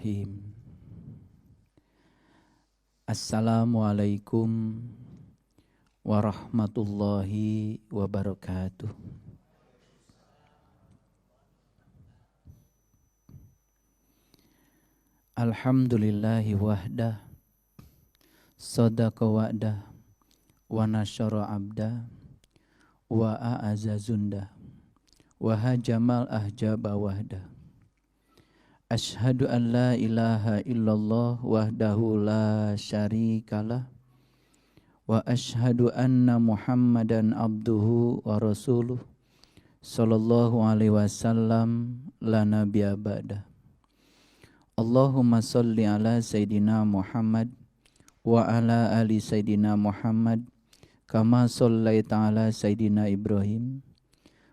Bismillahirrahmanirrahim. Assalamualaikum warahmatullahi wabarakatuh. Alhamdulillahi wahdah, sadaqa wa'dah, wa nasyara abdah, wa a'azza zundah, wa hajamal ahjaba wahdah. Ashhadu an la ilaha illallah wahdahu la syarikalah, wa ashhadu anna Muhammadan abduhu wa rasuluh sallallahu alaihi wasallam la nabiyya ba'dah. Allahumma salli ala Sayyidina Muhammad wa ala ali Sayyidina Muhammad kama sallaita ala Sayyidina Ibrahim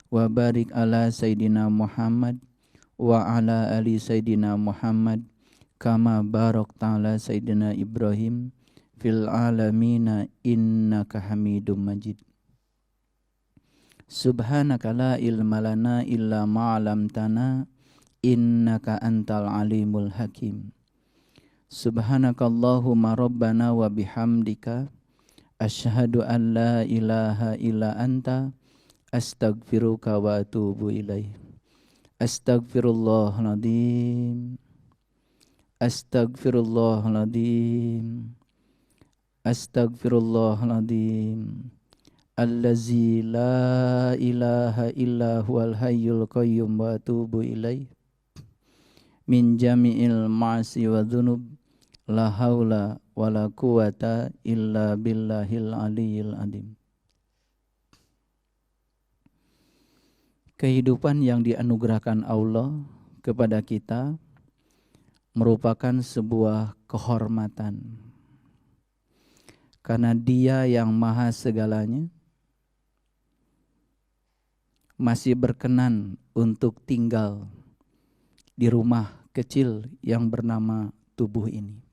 wa barik ala Sayyidina Muhammad wa ala ali Sayyidina Muhammad kama barakta ala Sayyidina Ibrahim fil alamina innaka Hamidum Majid. Subhanaka la ilma lana illa ma 'allamtana innaka antal alimul hakim. Subhanakallahumma rabbana wa bihamdika asyhadu an la ilaha illa anta astaghfiruka wa atubu ilaih. Astaghfirullahaladzim, astaghfirullahaladzim, astaghfirullahaladzim. Allazi la ilaha illa huwal hayyul qayyum wa atubu ilaih. Min jami'il ma'asi wa dhunub, la hawla wa la quwata illa billahil aliyyil adim. Kehidupan yang dianugerahkan Allah kepada kita merupakan sebuah kehormatan. Karena Dia yang maha segalanya masih berkenan untuk tinggal di rumah kecil yang bernama tubuh ini.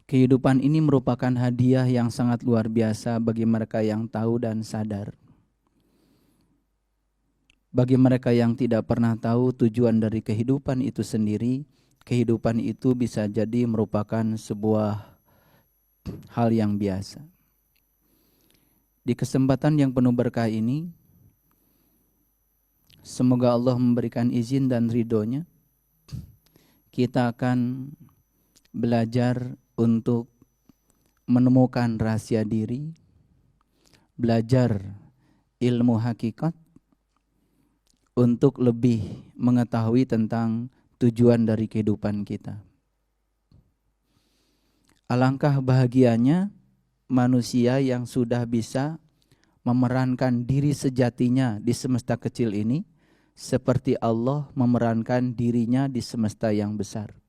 Kehidupan ini merupakan hadiah yang sangat luar biasa bagi mereka yang tahu dan sadar. Bagi mereka yang tidak pernah tahu tujuan dari kehidupan itu sendiri, kehidupan itu bisa jadi merupakan sebuah hal yang biasa. Di kesempatan yang penuh berkah ini, semoga Allah memberikan izin dan ridhonya, kita akan belajar untuk menemukan rahasia diri, belajar ilmu hakikat, untuk lebih mengetahui tentang tujuan dari kehidupan kita. Alangkah bahagianya manusia yang sudah bisa memerankan diri sejatinya di semesta kecil ini, seperti Allah memerankan dirinya di semesta yang besar.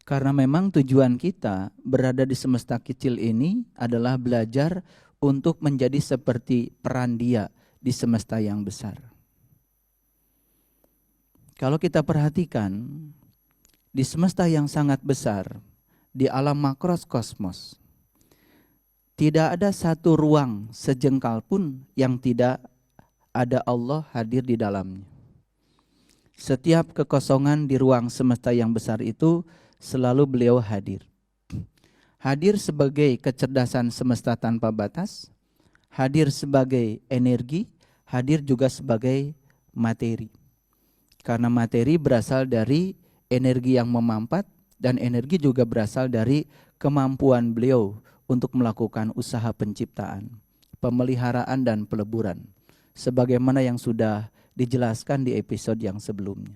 Karena memang tujuan kita berada di semesta kecil ini adalah belajar untuk menjadi seperti peran Dia di semesta yang besar. Kalau kita perhatikan, di semesta yang sangat besar, di alam makrokosmos, tidak ada satu ruang sejengkal pun yang tidak ada Allah hadir di dalamnya. Setiap kekosongan di ruang semesta yang besar itu selalu beliau hadir. Hadir sebagai kecerdasan semesta tanpa batas, hadir sebagai energi, hadir juga sebagai materi. Karena materi berasal dari energi yang memampat, dan energi juga berasal dari kemampuan beliau untuk melakukan usaha penciptaan, pemeliharaan dan peleburan, sebagaimana yang sudah dijelaskan di episode yang sebelumnya.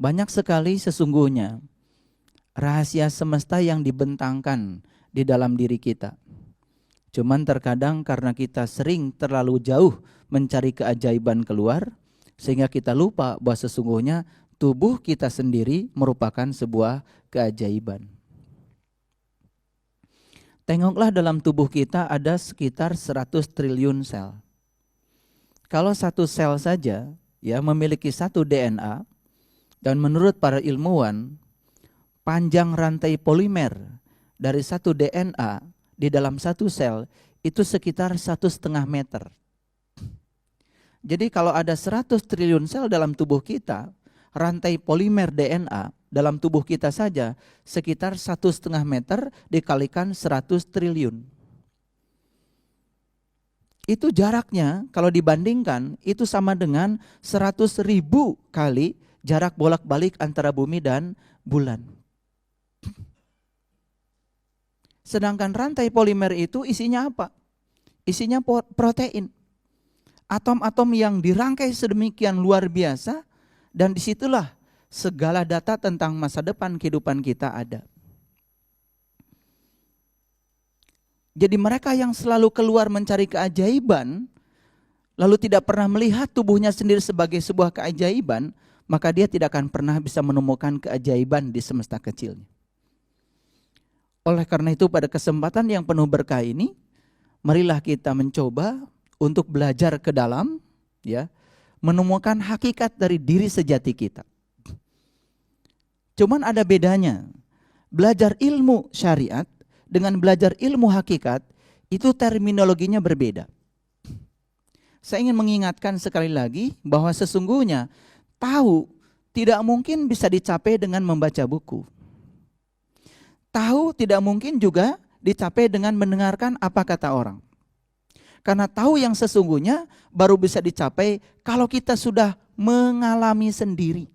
Banyak sekali sesungguhnya rahasia semesta yang dibentangkan di dalam diri kita. Cuman terkadang karena kita sering terlalu jauh mencari keajaiban keluar, sehingga kita lupa bahwa sesungguhnya tubuh kita sendiri merupakan sebuah keajaiban. Tengoklah dalam tubuh kita ada sekitar 100 triliun sel. Kalau satu sel saja ya memiliki satu DNA, dan menurut para ilmuwan, panjang rantai polimer dari satu DNA di dalam satu sel itu sekitar 1,5 meter. Jadi kalau ada 100 triliun sel dalam tubuh kita, rantai polimer DNA dalam tubuh kita saja sekitar 1,5 meter dikalikan 100 triliun. Itu jaraknya kalau dibandingkan itu sama dengan 100.000 kali jarak bolak-balik antara bumi dan bulan. Sedangkan rantai polimer itu isinya apa? Isinya protein. Atom-atom yang dirangkai sedemikian luar biasa, dan disitulah segala data tentang masa depan kehidupan kita ada. Jadi mereka yang selalu keluar mencari keajaiban, lalu tidak pernah melihat tubuhnya sendiri sebagai sebuah keajaiban, maka dia tidak akan pernah bisa menemukan keajaiban di semesta kecilnya. Oleh karena itu pada kesempatan yang penuh berkah ini, marilah kita mencoba untuk belajar ke dalam, ya, menemukan hakikat dari diri sejati kita. Cuman ada bedanya. Belajar ilmu syariat dengan belajar ilmu hakikat itu terminologinya berbeda. Saya ingin mengingatkan sekali lagi bahwa sesungguhnya tahu tidak mungkin bisa dicapai dengan membaca buku. Tahu tidak mungkin juga dicapai dengan mendengarkan apa kata orang. Karena tahu yang sesungguhnya baru bisa dicapai kalau kita sudah mengalami sendiri.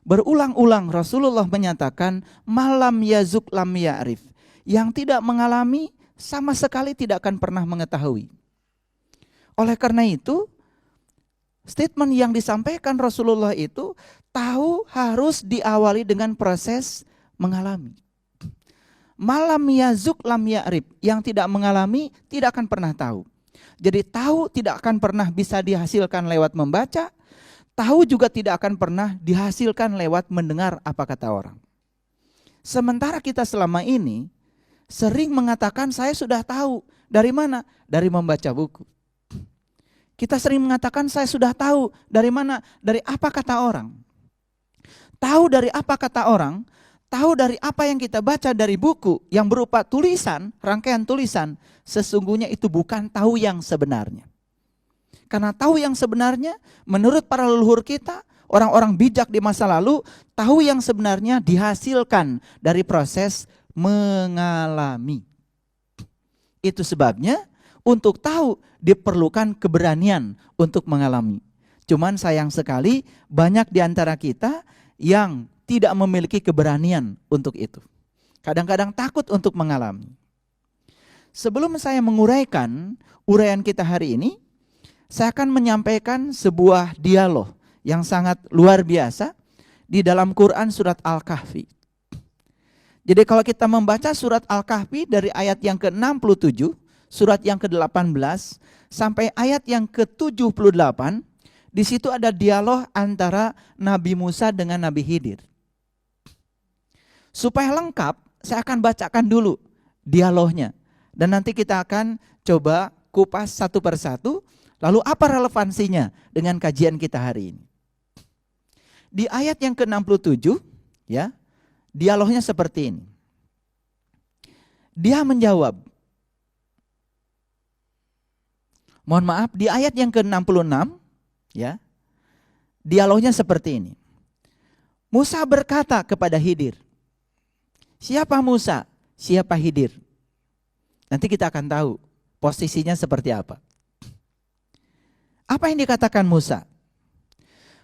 Berulang-ulang Rasulullah menyatakan malam yazuk lam ya'rif. Yang tidak mengalami sama sekali tidak akan pernah mengetahui. Oleh karena itu, statement yang disampaikan Rasulullah itu tahu harus diawali dengan proses mengalami. Malam yazuk lam ya'rif, yang tidak mengalami tidak akan pernah tahu. Jadi tahu tidak akan pernah bisa dihasilkan lewat membaca, tahu juga tidak akan pernah dihasilkan lewat mendengar apa kata orang. Sementara kita selama ini sering mengatakan saya sudah tahu. Dari mana? Dari membaca buku. Kita sering mengatakan saya sudah tahu. Dari mana? Dari apa kata orang. Tahu dari apa kata orang, tahu dari apa yang kita baca dari buku yang berupa tulisan, rangkaian tulisan, sesungguhnya itu bukan tahu yang sebenarnya. Karena tahu yang sebenarnya menurut para leluhur kita, orang-orang bijak di masa lalu, tahu yang sebenarnya dihasilkan dari proses mengalami. Itu sebabnya untuk tahu diperlukan keberanian untuk mengalami. Cuman sayang sekali banyak di antara kita yang tidak memiliki keberanian untuk itu. Kadang-kadang takut untuk mengalami. Sebelum saya menguraikan uraian kita hari ini, saya akan menyampaikan sebuah dialog yang sangat luar biasa di dalam Quran surat Al-Kahfi. Jadi kalau kita membaca surat Al-Kahfi dari ayat yang ke-67, surat yang ke-18 sampai ayat yang ke-78, di situ ada dialog antara Nabi Musa dengan Nabi Khidir. Supaya lengkap, saya akan bacakan dulu dialognya. Dan nanti kita akan coba kupas satu persatu, lalu apa relevansinya dengan kajian kita hari ini. Di ayat yang ke-67, ya, dialognya seperti ini. Dia menjawab, mohon maaf, di ayat yang ke-66, ya, dialognya seperti ini. Musa berkata kepada Khidir, siapa Musa? Siapa Khidir? Nanti kita akan tahu posisinya seperti apa. Apa yang dikatakan Musa?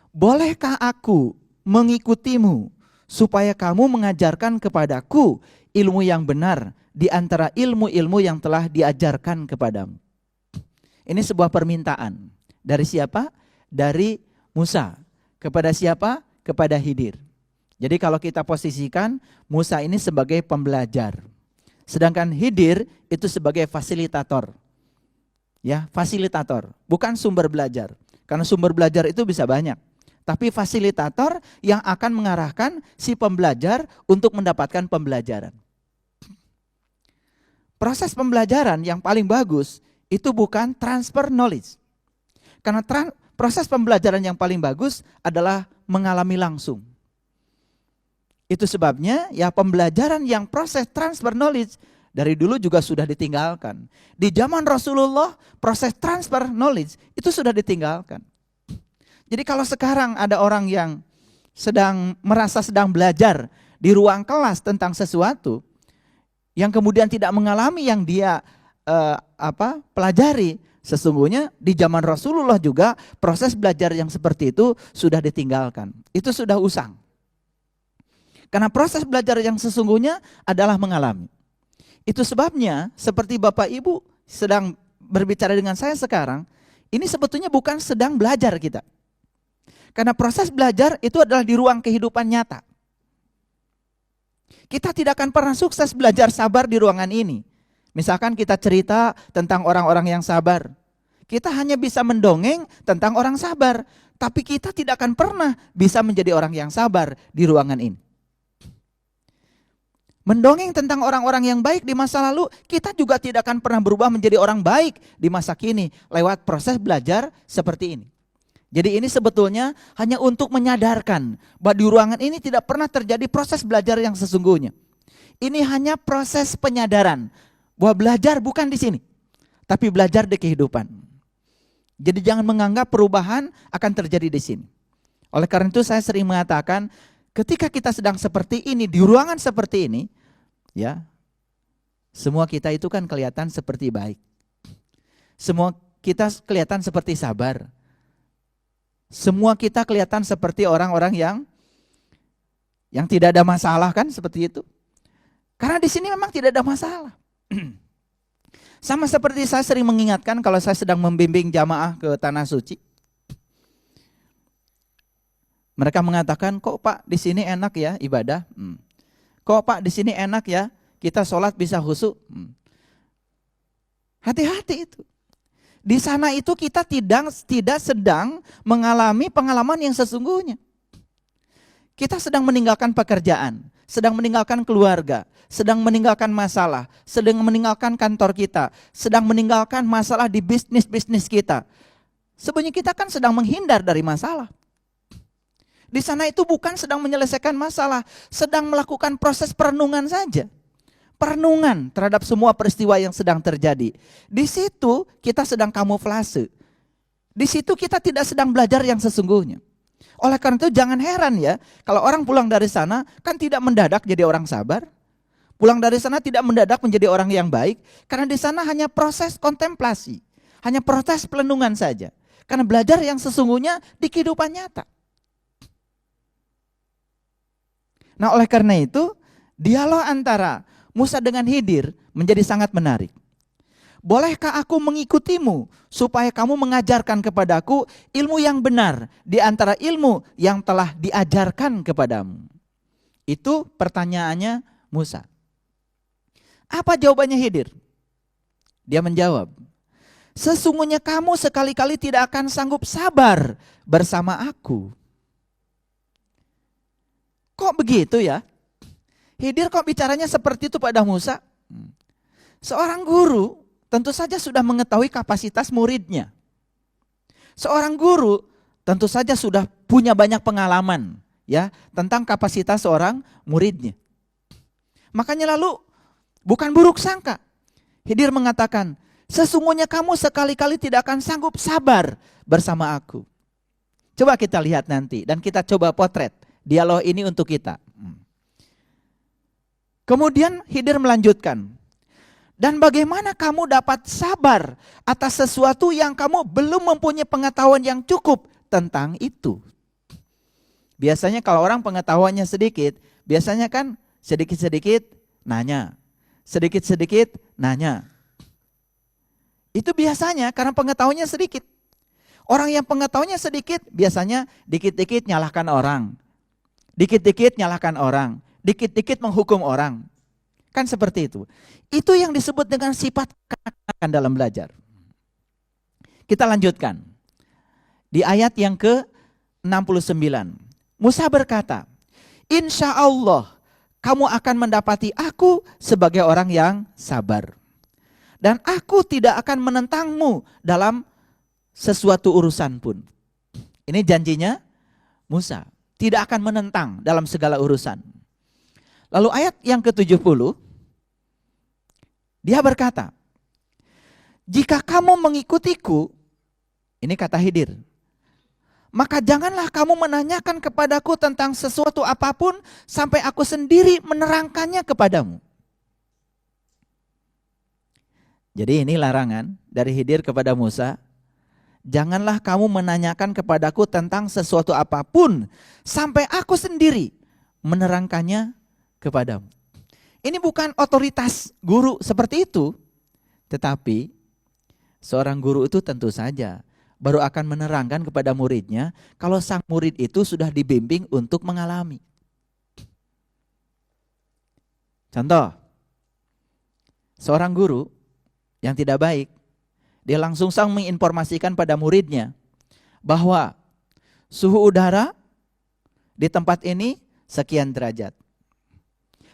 Bolehkah aku mengikutimu supaya kamu mengajarkan kepadaku ilmu yang benar di antara ilmu-ilmu yang telah diajarkan kepadamu? Ini sebuah permintaan. Dari siapa? Dari Musa. Kepada siapa? Kepada Khidir. Jadi kalau kita posisikan Musa ini sebagai pembelajar, sedangkan Khidir itu sebagai fasilitator. Ya, fasilitator, bukan sumber belajar. Karena sumber belajar itu bisa banyak. Tapi fasilitator yang akan mengarahkan si pembelajar untuk mendapatkan pembelajaran. Proses pembelajaran yang paling bagus itu bukan transfer knowledge. Karena proses pembelajaran yang paling bagus adalah mengalami langsung. Itu sebabnya ya pembelajaran yang proses transfer knowledge Dari dulu juga sudah ditinggalkan. Di zaman Rasulullah, proses transfer knowledge itu sudah ditinggalkan. Jadi kalau sekarang ada orang yang merasa sedang belajar di ruang kelas tentang sesuatu, yang kemudian tidak mengalami yang dia pelajari, sesungguhnya di zaman Rasulullah juga proses belajar yang seperti itu sudah ditinggalkan. Itu sudah usang. Karena proses belajar yang sesungguhnya adalah mengalami. Itu sebabnya seperti Bapak Ibu sedang berbicara dengan saya sekarang, ini sebetulnya bukan sedang belajar kita. Karena proses belajar itu adalah di ruang kehidupan nyata. Kita tidak akan pernah sukses belajar sabar di ruangan ini. Misalkan kita cerita tentang orang-orang yang sabar. Kita hanya bisa mendongeng tentang orang sabar. Tapi kita tidak akan pernah bisa menjadi orang yang sabar di ruangan ini. Mendongeng tentang orang-orang yang baik di masa lalu, kita juga tidak akan pernah berubah menjadi orang baik di masa kini lewat proses belajar seperti ini. Jadi ini sebetulnya hanya untuk menyadarkan bahwa di ruangan ini tidak pernah terjadi proses belajar yang sesungguhnya. Ini hanya proses penyadaran bahwa belajar bukan di sini, tapi belajar di kehidupan. Jadi jangan menganggap perubahan akan terjadi di sini. Oleh karena itu saya sering mengatakan, ketika kita sedang seperti ini, di ruangan seperti ini, ya, semua kita itu kan kelihatan seperti baik. Semua kita kelihatan seperti sabar. Semua kita kelihatan seperti orang-orang yang tidak ada masalah kan, seperti itu. Karena di sini memang tidak ada masalah. Sama seperti saya sering mengingatkan kalau saya sedang membimbing jamaah ke Tanah Suci. Mereka mengatakan, kok Pak di sini enak ya ibadah? Kok Pak di sini enak ya kita sholat bisa khusyuk? Hati-hati itu. Di sana itu kita tidak sedang mengalami pengalaman yang sesungguhnya. Kita sedang meninggalkan pekerjaan, sedang meninggalkan keluarga, sedang meninggalkan masalah, sedang meninggalkan kantor kita, sedang meninggalkan masalah di bisnis kita. Sebenarnya kita kan sedang menghindar dari masalah. Di sana itu bukan sedang menyelesaikan masalah, sedang melakukan proses perenungan saja. Perenungan terhadap semua peristiwa yang sedang terjadi. Di situ kita sedang kamuflase. Di situ kita tidak sedang belajar yang sesungguhnya. Oleh karena itu jangan heran ya, kalau orang pulang dari sana kan tidak mendadak jadi orang sabar. Pulang dari sana tidak mendadak menjadi orang yang baik, karena di sana hanya proses kontemplasi, hanya proses perenungan saja. Karena belajar yang sesungguhnya di kehidupan nyata. Nah oleh karena itu, dialog antara Musa dengan Khidir menjadi sangat menarik. Bolehkah aku mengikutimu supaya kamu mengajarkan kepadaku ilmu yang benar di antara ilmu yang telah diajarkan kepadamu? Itu pertanyaannya Musa. Apa jawabannya Khidir? Dia menjawab, sesungguhnya kamu sekali-kali tidak akan sanggup sabar bersama aku. Kok begitu ya? Khidir kok bicaranya seperti itu pada Musa? Seorang guru tentu saja sudah mengetahui kapasitas muridnya. Seorang guru tentu saja sudah punya banyak pengalaman ya tentang kapasitas seorang muridnya. Makanya lalu bukan buruk sangka. Khidir mengatakan, sesungguhnya kamu sekali-kali tidak akan sanggup sabar bersama aku. Coba kita lihat nanti dan kita coba potret dialog ini untuk kita. Kemudian Khidir melanjutkan, dan bagaimana kamu dapat sabar atas sesuatu yang kamu belum mempunyai pengetahuan yang cukup tentang itu. Biasanya kalau orang pengetahuannya sedikit, biasanya kan sedikit-sedikit nanya, sedikit-sedikit nanya. Itu biasanya karena pengetahuannya sedikit. Orang yang pengetahuannya sedikit biasanya dikit-dikit nyalahkan orang, dikit-dikit nyalahkan orang, dikit-dikit menghukum orang. Kan seperti itu. Itu yang disebut dengan sifat kekanak-kanakan dalam belajar. Kita lanjutkan. Di ayat yang ke-69. Musa berkata, insya Allah kamu akan mendapati aku sebagai orang yang sabar. Dan aku tidak akan menentangmu dalam sesuatu urusan pun. Ini janjinya Musa. Tidak akan menentang dalam segala urusan. Lalu ayat yang ke-70, Dia berkata, jika kamu mengikutiku, ini kata Khidir, maka janganlah kamu menanyakan kepadaku tentang sesuatu apapun sampai aku sendiri menerangkannya kepadamu. Jadi ini larangan dari Khidir kepada Musa. Janganlah kamu menanyakan kepadaku tentang sesuatu apapun sampai aku sendiri menerangkannya kepadamu. Ini bukan otoritas guru seperti itu. Tetapi seorang guru itu tentu saja baru akan menerangkan kepada muridnya kalau sang murid itu sudah dibimbing untuk mengalami. Contoh, seorang guru yang tidak baik, dia langsung menginformasikan pada muridnya bahwa suhu udara di tempat ini sekian derajat.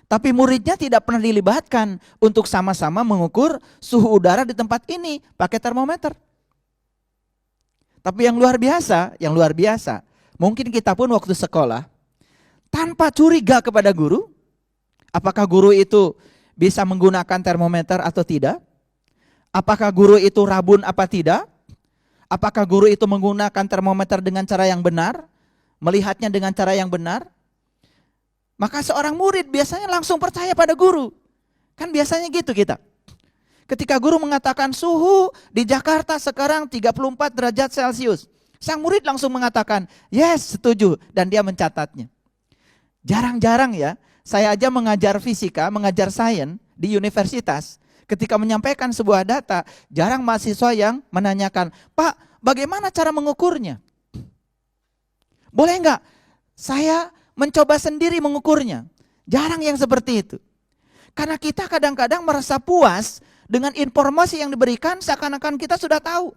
Tapi muridnya tidak pernah dilibatkan untuk sama-sama mengukur suhu udara di tempat ini pakai termometer. Tapi yang luar biasa, mungkin kita pun waktu sekolah tanpa curiga kepada guru, apakah guru itu bisa menggunakan termometer atau tidak? Apakah guru itu rabun apa tidak? Apakah guru itu menggunakan termometer dengan cara yang benar? Melihatnya dengan cara yang benar? Maka seorang murid biasanya langsung percaya pada guru. Kan biasanya gitu kita. Ketika guru mengatakan suhu di Jakarta sekarang 34 derajat Celcius. Sang murid langsung mengatakan, yes, setuju. Dan dia mencatatnya. Jarang-jarang ya, saya aja mengajar fisika, mengajar sains di universitas. Ketika menyampaikan sebuah data, jarang mahasiswa yang menanyakan, Pak, bagaimana cara mengukurnya? Boleh enggak saya mencoba sendiri mengukurnya? Jarang yang seperti itu. Karena kita kadang-kadang merasa puas dengan informasi yang diberikan seakan-akan kita sudah tahu.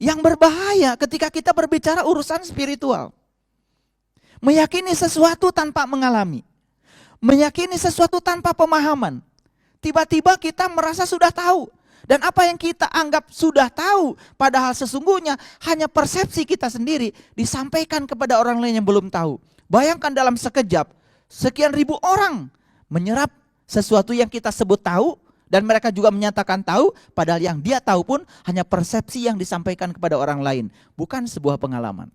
Yang berbahaya ketika kita berbicara urusan spiritual. Meyakini sesuatu tanpa mengalami. Meyakini sesuatu tanpa pemahaman. Tiba-tiba kita merasa sudah tahu. Dan apa yang kita anggap sudah tahu, padahal sesungguhnya hanya persepsi kita sendiri disampaikan kepada orang lain yang belum tahu. Bayangkan dalam sekejap, sekian ribu orang menyerap sesuatu yang kita sebut tahu, dan mereka juga menyatakan tahu, padahal yang dia tahu pun hanya persepsi yang disampaikan kepada orang lain, bukan sebuah pengalaman.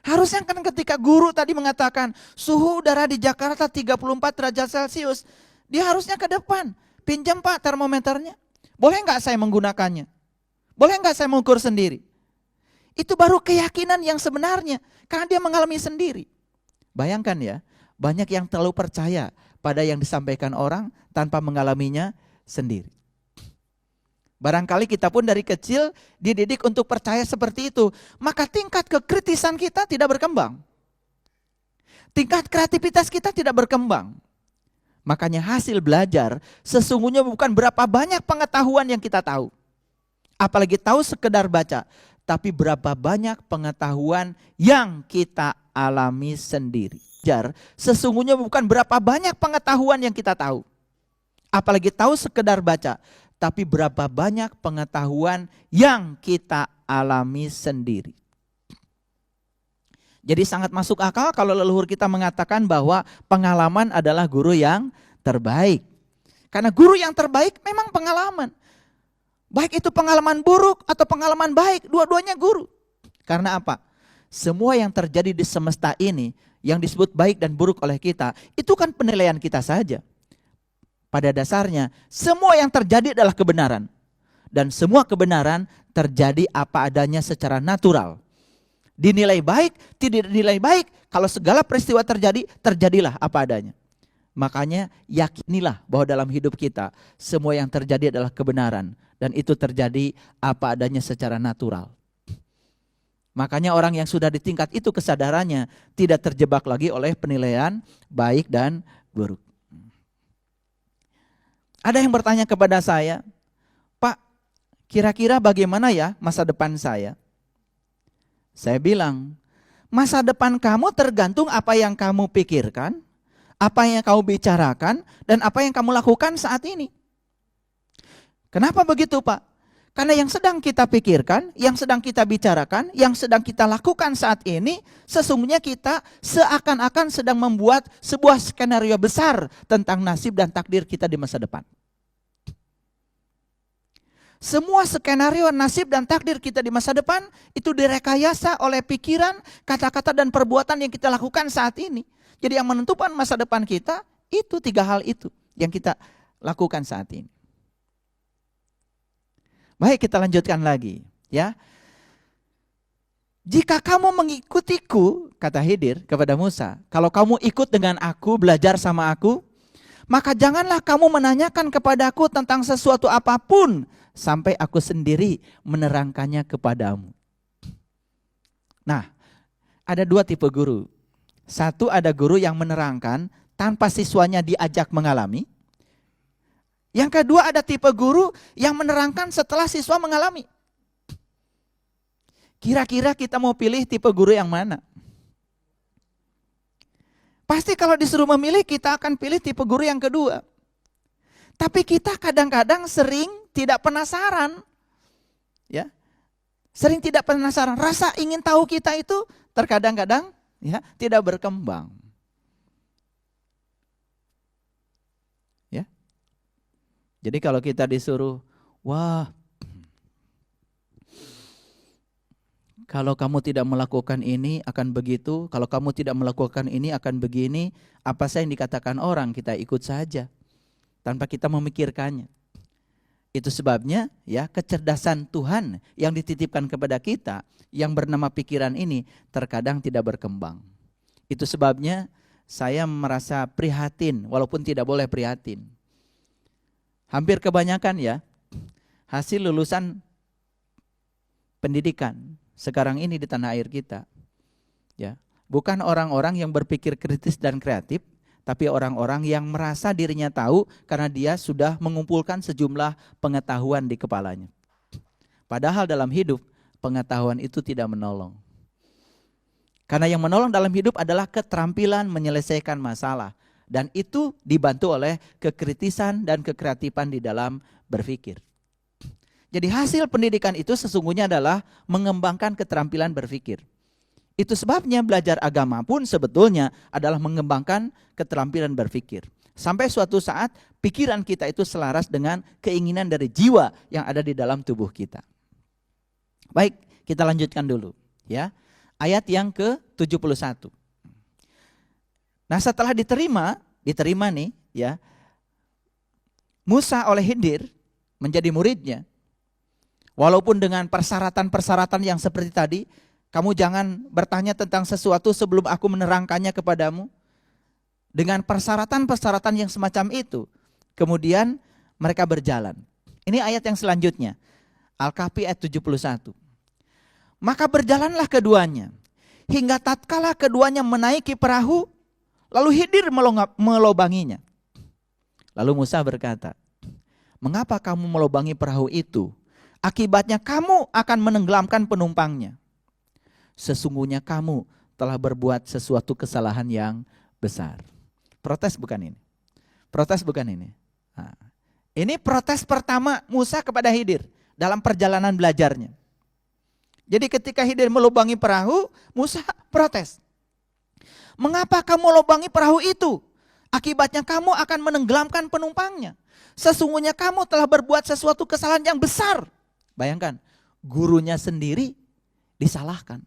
Harusnya kan ketika guru tadi mengatakan suhu udara di Jakarta 34 derajat Celcius, dia harusnya ke depan, pinjam Pak termometernya. Boleh enggak saya menggunakannya? Boleh enggak saya mengukur sendiri? Itu baru keyakinan yang sebenarnya, karena dia mengalami sendiri. Bayangkan ya, banyak yang terlalu percaya pada yang disampaikan orang tanpa mengalaminya sendiri. Barangkali kita pun dari kecil dididik untuk percaya seperti itu. Maka tingkat kekritisan kita tidak berkembang. Tingkat kreativitas kita tidak berkembang. Makanya hasil belajar sesungguhnya bukan berapa banyak pengetahuan yang kita tahu. Apalagi tahu sekedar baca. Tapi berapa banyak pengetahuan yang kita alami sendiri. Sesungguhnya bukan berapa banyak pengetahuan yang kita tahu. Apalagi tahu sekedar baca. Tapi berapa banyak pengetahuan yang kita alami sendiri. Jadi sangat masuk akal kalau leluhur kita mengatakan bahwa pengalaman adalah guru yang terbaik. Karena guru yang terbaik memang pengalaman. Baik itu pengalaman buruk atau pengalaman baik, dua-duanya guru. Karena apa? Semua yang terjadi di semesta ini, yang disebut baik dan buruk oleh kita, itu kan penilaian kita saja. Pada dasarnya, semua yang terjadi adalah kebenaran. Dan semua kebenaran terjadi apa adanya secara natural. Dinilai baik, tidak dinilai baik, kalau segala peristiwa terjadi, terjadilah apa adanya. Makanya yakinilah bahwa dalam hidup kita, semua yang terjadi adalah kebenaran. Dan itu terjadi apa adanya secara natural. Makanya orang yang sudah di tingkat itu kesadarannya tidak terjebak lagi oleh penilaian baik dan buruk. Ada yang bertanya kepada saya, Pak, kira-kira bagaimana ya masa depan saya? Saya bilang, masa depan kamu tergantung apa yang kamu pikirkan, apa yang kamu bicarakan, dan apa yang kamu lakukan saat ini. Kenapa begitu Pak? Karena yang sedang kita pikirkan, yang sedang kita bicarakan, yang sedang kita lakukan saat ini, sesungguhnya kita seakan-akan sedang membuat sebuah skenario besar tentang nasib dan takdir kita di masa depan. Semua skenario nasib dan takdir kita di masa depan itu direkayasa oleh pikiran, kata-kata dan perbuatan yang kita lakukan saat ini. Jadi yang menentukan masa depan kita itu 3 hal itu yang kita lakukan saat ini. Baik, kita lanjutkan lagi, ya. Jika kamu mengikutiku, kata Khidir kepada Musa, kalau kamu ikut dengan aku, belajar sama aku, maka janganlah kamu menanyakan kepadaku tentang sesuatu apapun sampai aku sendiri menerangkannya kepadamu. Nah, ada 2 tipe guru. Satu, ada guru yang menerangkan tanpa siswanya diajak mengalami. Yang kedua, ada tipe guru yang menerangkan setelah siswa mengalami. Kira-kira kita mau pilih tipe guru yang mana? Pasti kalau disuruh memilih, kita akan pilih tipe guru yang kedua. Tapi kita kadang-kadang sering tidak penasaran. Ya. Sering tidak penasaran. Rasa ingin tahu kita itu terkadang-kadang ya tidak berkembang. Jadi kalau kita disuruh, wah, kalau kamu tidak melakukan ini akan begitu, kalau kamu tidak melakukan ini akan begini, apa saja yang dikatakan orang kita ikut saja tanpa kita memikirkannya. Itu sebabnya ya kecerdasan Tuhan yang dititipkan kepada kita yang bernama pikiran ini terkadang tidak berkembang. Itu sebabnya saya merasa prihatin walaupun tidak boleh prihatin. Hampir kebanyakan ya hasil lulusan pendidikan sekarang ini di tanah air kita ya bukan orang-orang yang berpikir kritis dan kreatif, tapi orang-orang yang merasa dirinya tahu karena dia sudah mengumpulkan sejumlah pengetahuan di kepalanya. Padahal dalam hidup pengetahuan itu tidak menolong. Karena yang menolong dalam hidup adalah keterampilan menyelesaikan masalah. Dan itu dibantu oleh kekritisan dan kekreatifan di dalam berpikir. Jadi hasil pendidikan itu sesungguhnya adalah mengembangkan keterampilan berpikir. Itu sebabnya belajar agama pun sebetulnya adalah mengembangkan keterampilan berpikir. Sampai suatu saat pikiran kita itu selaras dengan keinginan dari jiwa yang ada di dalam tubuh kita. Baik, kita lanjutkan dulu ya. Ayat yang ke-71. Nah, setelah diterima nih ya. Musa oleh Khidir menjadi muridnya. Walaupun dengan persyaratan-persyaratan yang seperti tadi, kamu jangan bertanya tentang sesuatu sebelum aku menerangkannya kepadamu. Dengan persyaratan-persyaratan yang semacam itu, kemudian mereka berjalan. Ini ayat yang selanjutnya. Al-Kahfi ayat 71. Maka berjalanlah keduanya hingga tatkala keduanya menaiki perahu. Lalu Khidir melobanginya. Lalu Musa berkata, mengapa kamu melobangi perahu itu? Akibatnya kamu akan menenggelamkan penumpangnya. Sesungguhnya kamu telah berbuat sesuatu kesalahan yang besar. Protes bukan ini? Protes bukan ini? Nah, ini protes pertama Musa kepada Khidir dalam perjalanan belajarnya. Jadi ketika Khidir melobangi perahu, Musa protes. Mengapa kamu lobangi perahu itu? Akibatnya kamu akan menenggelamkan penumpangnya. Sesungguhnya kamu telah berbuat sesuatu kesalahan yang besar. Bayangkan, gurunya sendiri disalahkan.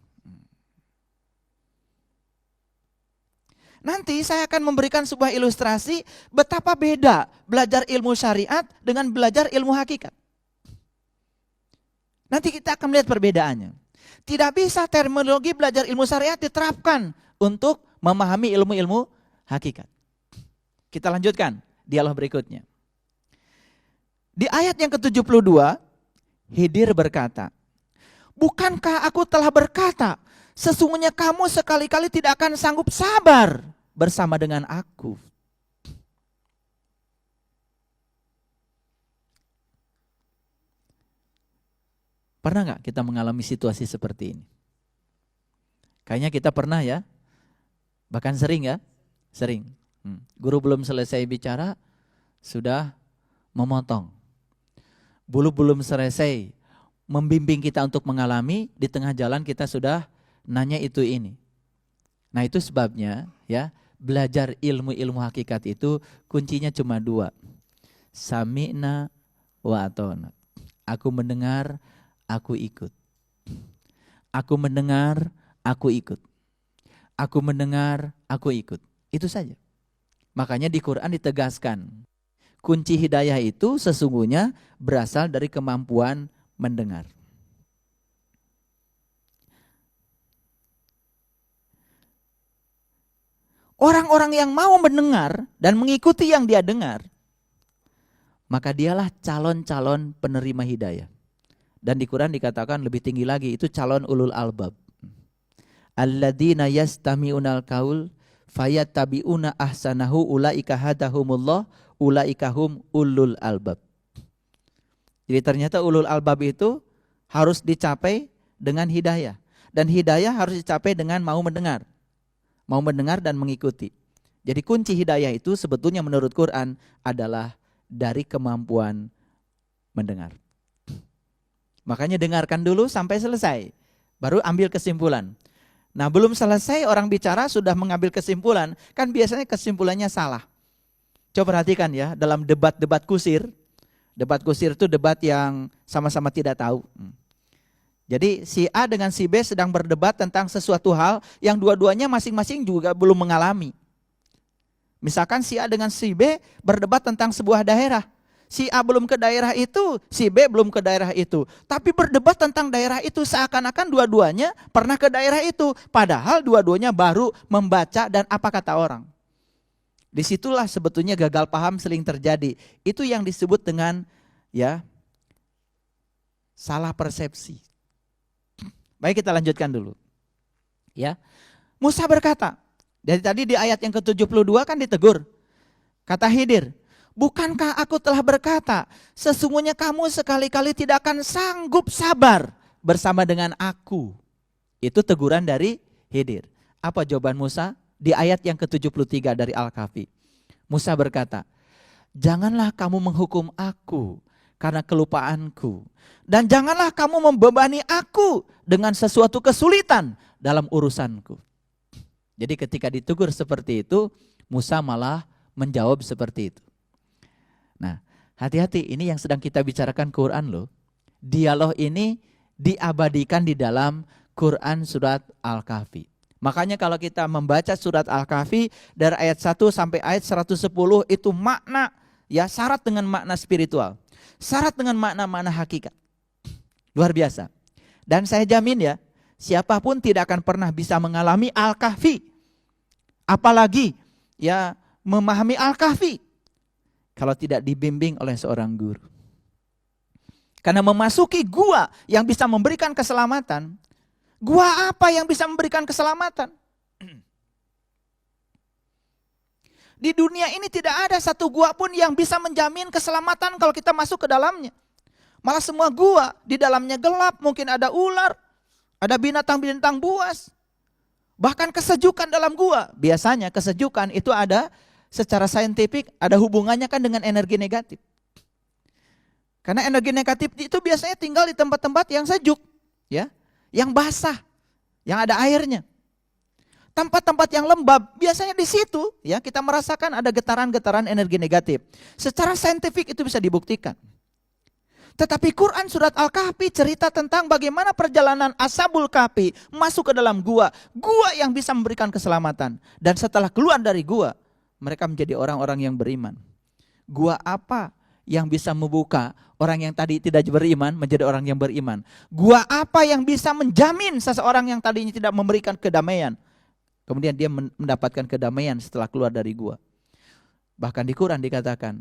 Nanti saya akan memberikan sebuah ilustrasi betapa beda belajar ilmu syariat dengan belajar ilmu hakikat. Nanti kita akan melihat perbedaannya. Tidak bisa terminologi belajar ilmu syariat diterapkan untuk memahami ilmu-ilmu hakikat. Kita lanjutkan dialog berikutnya. Di ayat yang ke-72, Khidir berkata, bukankah aku telah berkata, sesungguhnya kamu sekali-kali tidak akan sanggup sabar bersama dengan aku. Pernah nggak kita mengalami situasi seperti ini? Kayaknya kita pernah ya. Bahkan sering ya, sering. Guru belum selesai bicara, sudah memotong. Belum selesai membimbing kita untuk mengalami, di tengah jalan kita sudah nanya itu ini. Nah itu sebabnya ya, belajar ilmu-ilmu hakikat itu kuncinya cuma 2. Sami'na wa ata'na. Aku mendengar, aku ikut. Aku mendengar, aku ikut. Aku mendengar, aku ikut. Itu saja. Makanya di Quran ditegaskan, kunci hidayah itu sesungguhnya berasal dari kemampuan mendengar. Orang-orang yang mau mendengar dan mengikuti yang dia dengar, maka dialah calon-calon penerima hidayah. Dan di Quran dikatakan lebih tinggi lagi, itu calon ulul albab. Alladzina yastami'unal qaul fayattabi'una ahsanahu ulaika hadahumullah ulaika hum ulul albab. Jadi ternyata ulul albab itu harus dicapai dengan hidayah. Dan hidayah harus dicapai dengan mau mendengar. Mau mendengar dan mengikuti. Jadi kunci hidayah itu sebetulnya menurut Quran adalah dari kemampuan mendengar. Makanya dengarkan dulu sampai selesai, baru ambil kesimpulan. Nah belum selesai orang bicara sudah mengambil kesimpulan, kan biasanya kesimpulannya salah. Coba perhatikan ya, dalam debat-debat kusir. Debat kusir itu debat yang sama-sama tidak tahu. Jadi si A dengan si B sedang berdebat tentang sesuatu hal yang dua-duanya masing-masing juga belum mengalami. Misalkan si A dengan si B berdebat tentang sebuah daerah. Si A belum ke daerah itu, si B belum ke daerah itu. Tapi berdebat tentang daerah itu seakan-akan dua-duanya pernah ke daerah itu. Padahal dua-duanya baru membaca dan apa kata orang. Disitulah sebetulnya gagal paham sering terjadi. Itu yang disebut dengan ya salah persepsi. Baik, kita lanjutkan dulu. Ya. Musa berkata, dari tadi di ayat yang ke-72 kan ditegur. Kata Khidir, bukankah aku telah berkata, sesungguhnya kamu sekali-kali tidak akan sanggup sabar bersama dengan aku. Itu teguran dari Khidir. Apa jawaban Musa? Di ayat yang ke-73 dari Al-Kahfi. Musa berkata, janganlah kamu menghukum aku karena kelupaanku. Dan janganlah kamu membebani aku dengan sesuatu kesulitan dalam urusanku. Jadi ketika ditegur seperti itu, Musa malah menjawab seperti itu. Nah, hati-hati, ini yang sedang kita bicarakan Quran loh. Dialog ini diabadikan di dalam Quran surat Al-Kahfi. Makanya kalau kita membaca surat Al-Kahfi dari ayat 1 sampai ayat 110 itu makna ya syarat dengan makna spiritual. Syarat dengan makna-makna hakikat. Luar biasa. Dan saya jamin ya, siapapun tidak akan pernah bisa mengalami Al-Kahfi. Apalagi ya memahami Al-Kahfi kalau tidak dibimbing oleh seorang guru. Karena memasuki gua yang bisa memberikan keselamatan. Gua apa yang bisa memberikan keselamatan? Di dunia ini tidak ada satu gua pun yang bisa menjamin keselamatan kalau kita masuk ke dalamnya. Malah semua gua di dalamnya gelap, mungkin ada ular, ada binatang-binatang buas. Bahkan kesejukan dalam gua. Biasanya kesejukan itu ada secara saintifik, ada hubungannya kan dengan energi negatif. Karena energi negatif itu biasanya tinggal di tempat-tempat yang sejuk, ya, yang basah, yang ada airnya. Tempat-tempat yang lembab, biasanya di situ ya kita merasakan ada getaran-getaran energi negatif. Secara saintifik itu bisa dibuktikan. Tetapi Quran surat Al-Kahfi cerita tentang bagaimana perjalanan Ashabul Kahfi masuk ke dalam gua. Gua yang bisa memberikan keselamatan. Dan setelah keluar dari gua, mereka menjadi orang-orang yang beriman. Gua apa yang bisa membuka orang yang tadi tidak beriman menjadi orang yang beriman? Gua apa yang bisa menjamin seseorang yang tadinya tidak memberikan kedamaian, kemudian dia mendapatkan kedamaian setelah keluar dari gua? Bahkan di Quran dikatakan,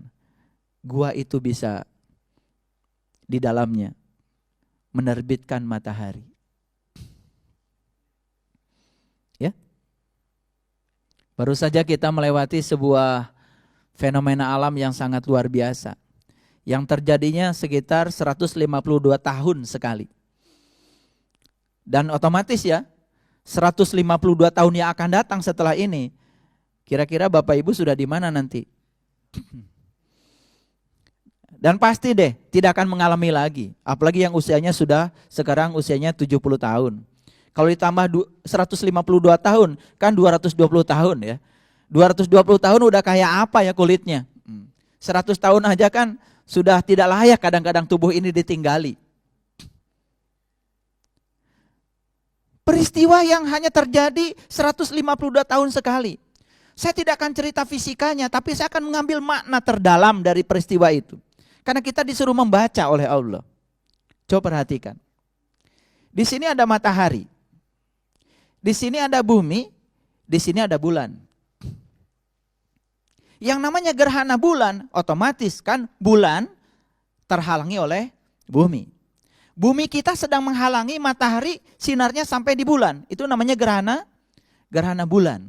gua itu bisa di dalamnya menerbitkan matahari. Ya. Baru saja kita melewati sebuah fenomena alam yang sangat luar biasa. Yang terjadinya sekitar 152 tahun sekali. Dan otomatis ya, 152 tahun yang akan datang setelah ini, kira-kira Bapak Ibu sudah di mana nanti? Dan pasti deh tidak akan mengalami lagi. Apalagi yang usianya sekarang usianya 70 tahun. Kalau ditambah 152 tahun, kan 220 tahun ya. 220 tahun udah kayak apa ya kulitnya. 100 tahun aja kan sudah tidak layak kadang-kadang tubuh ini ditinggali. Peristiwa yang hanya terjadi 152 tahun sekali. Saya tidak akan cerita fisikanya, tapi saya akan mengambil makna terdalam dari peristiwa itu. Karena kita disuruh membaca oleh Allah. Coba perhatikan. Di sini ada matahari. Di sini ada bumi, di sini ada bulan. Yang namanya gerhana bulan, otomatis kan bulan terhalangi oleh bumi. Bumi kita sedang menghalangi matahari sinarnya sampai di bulan. Itu namanya gerhana bulan.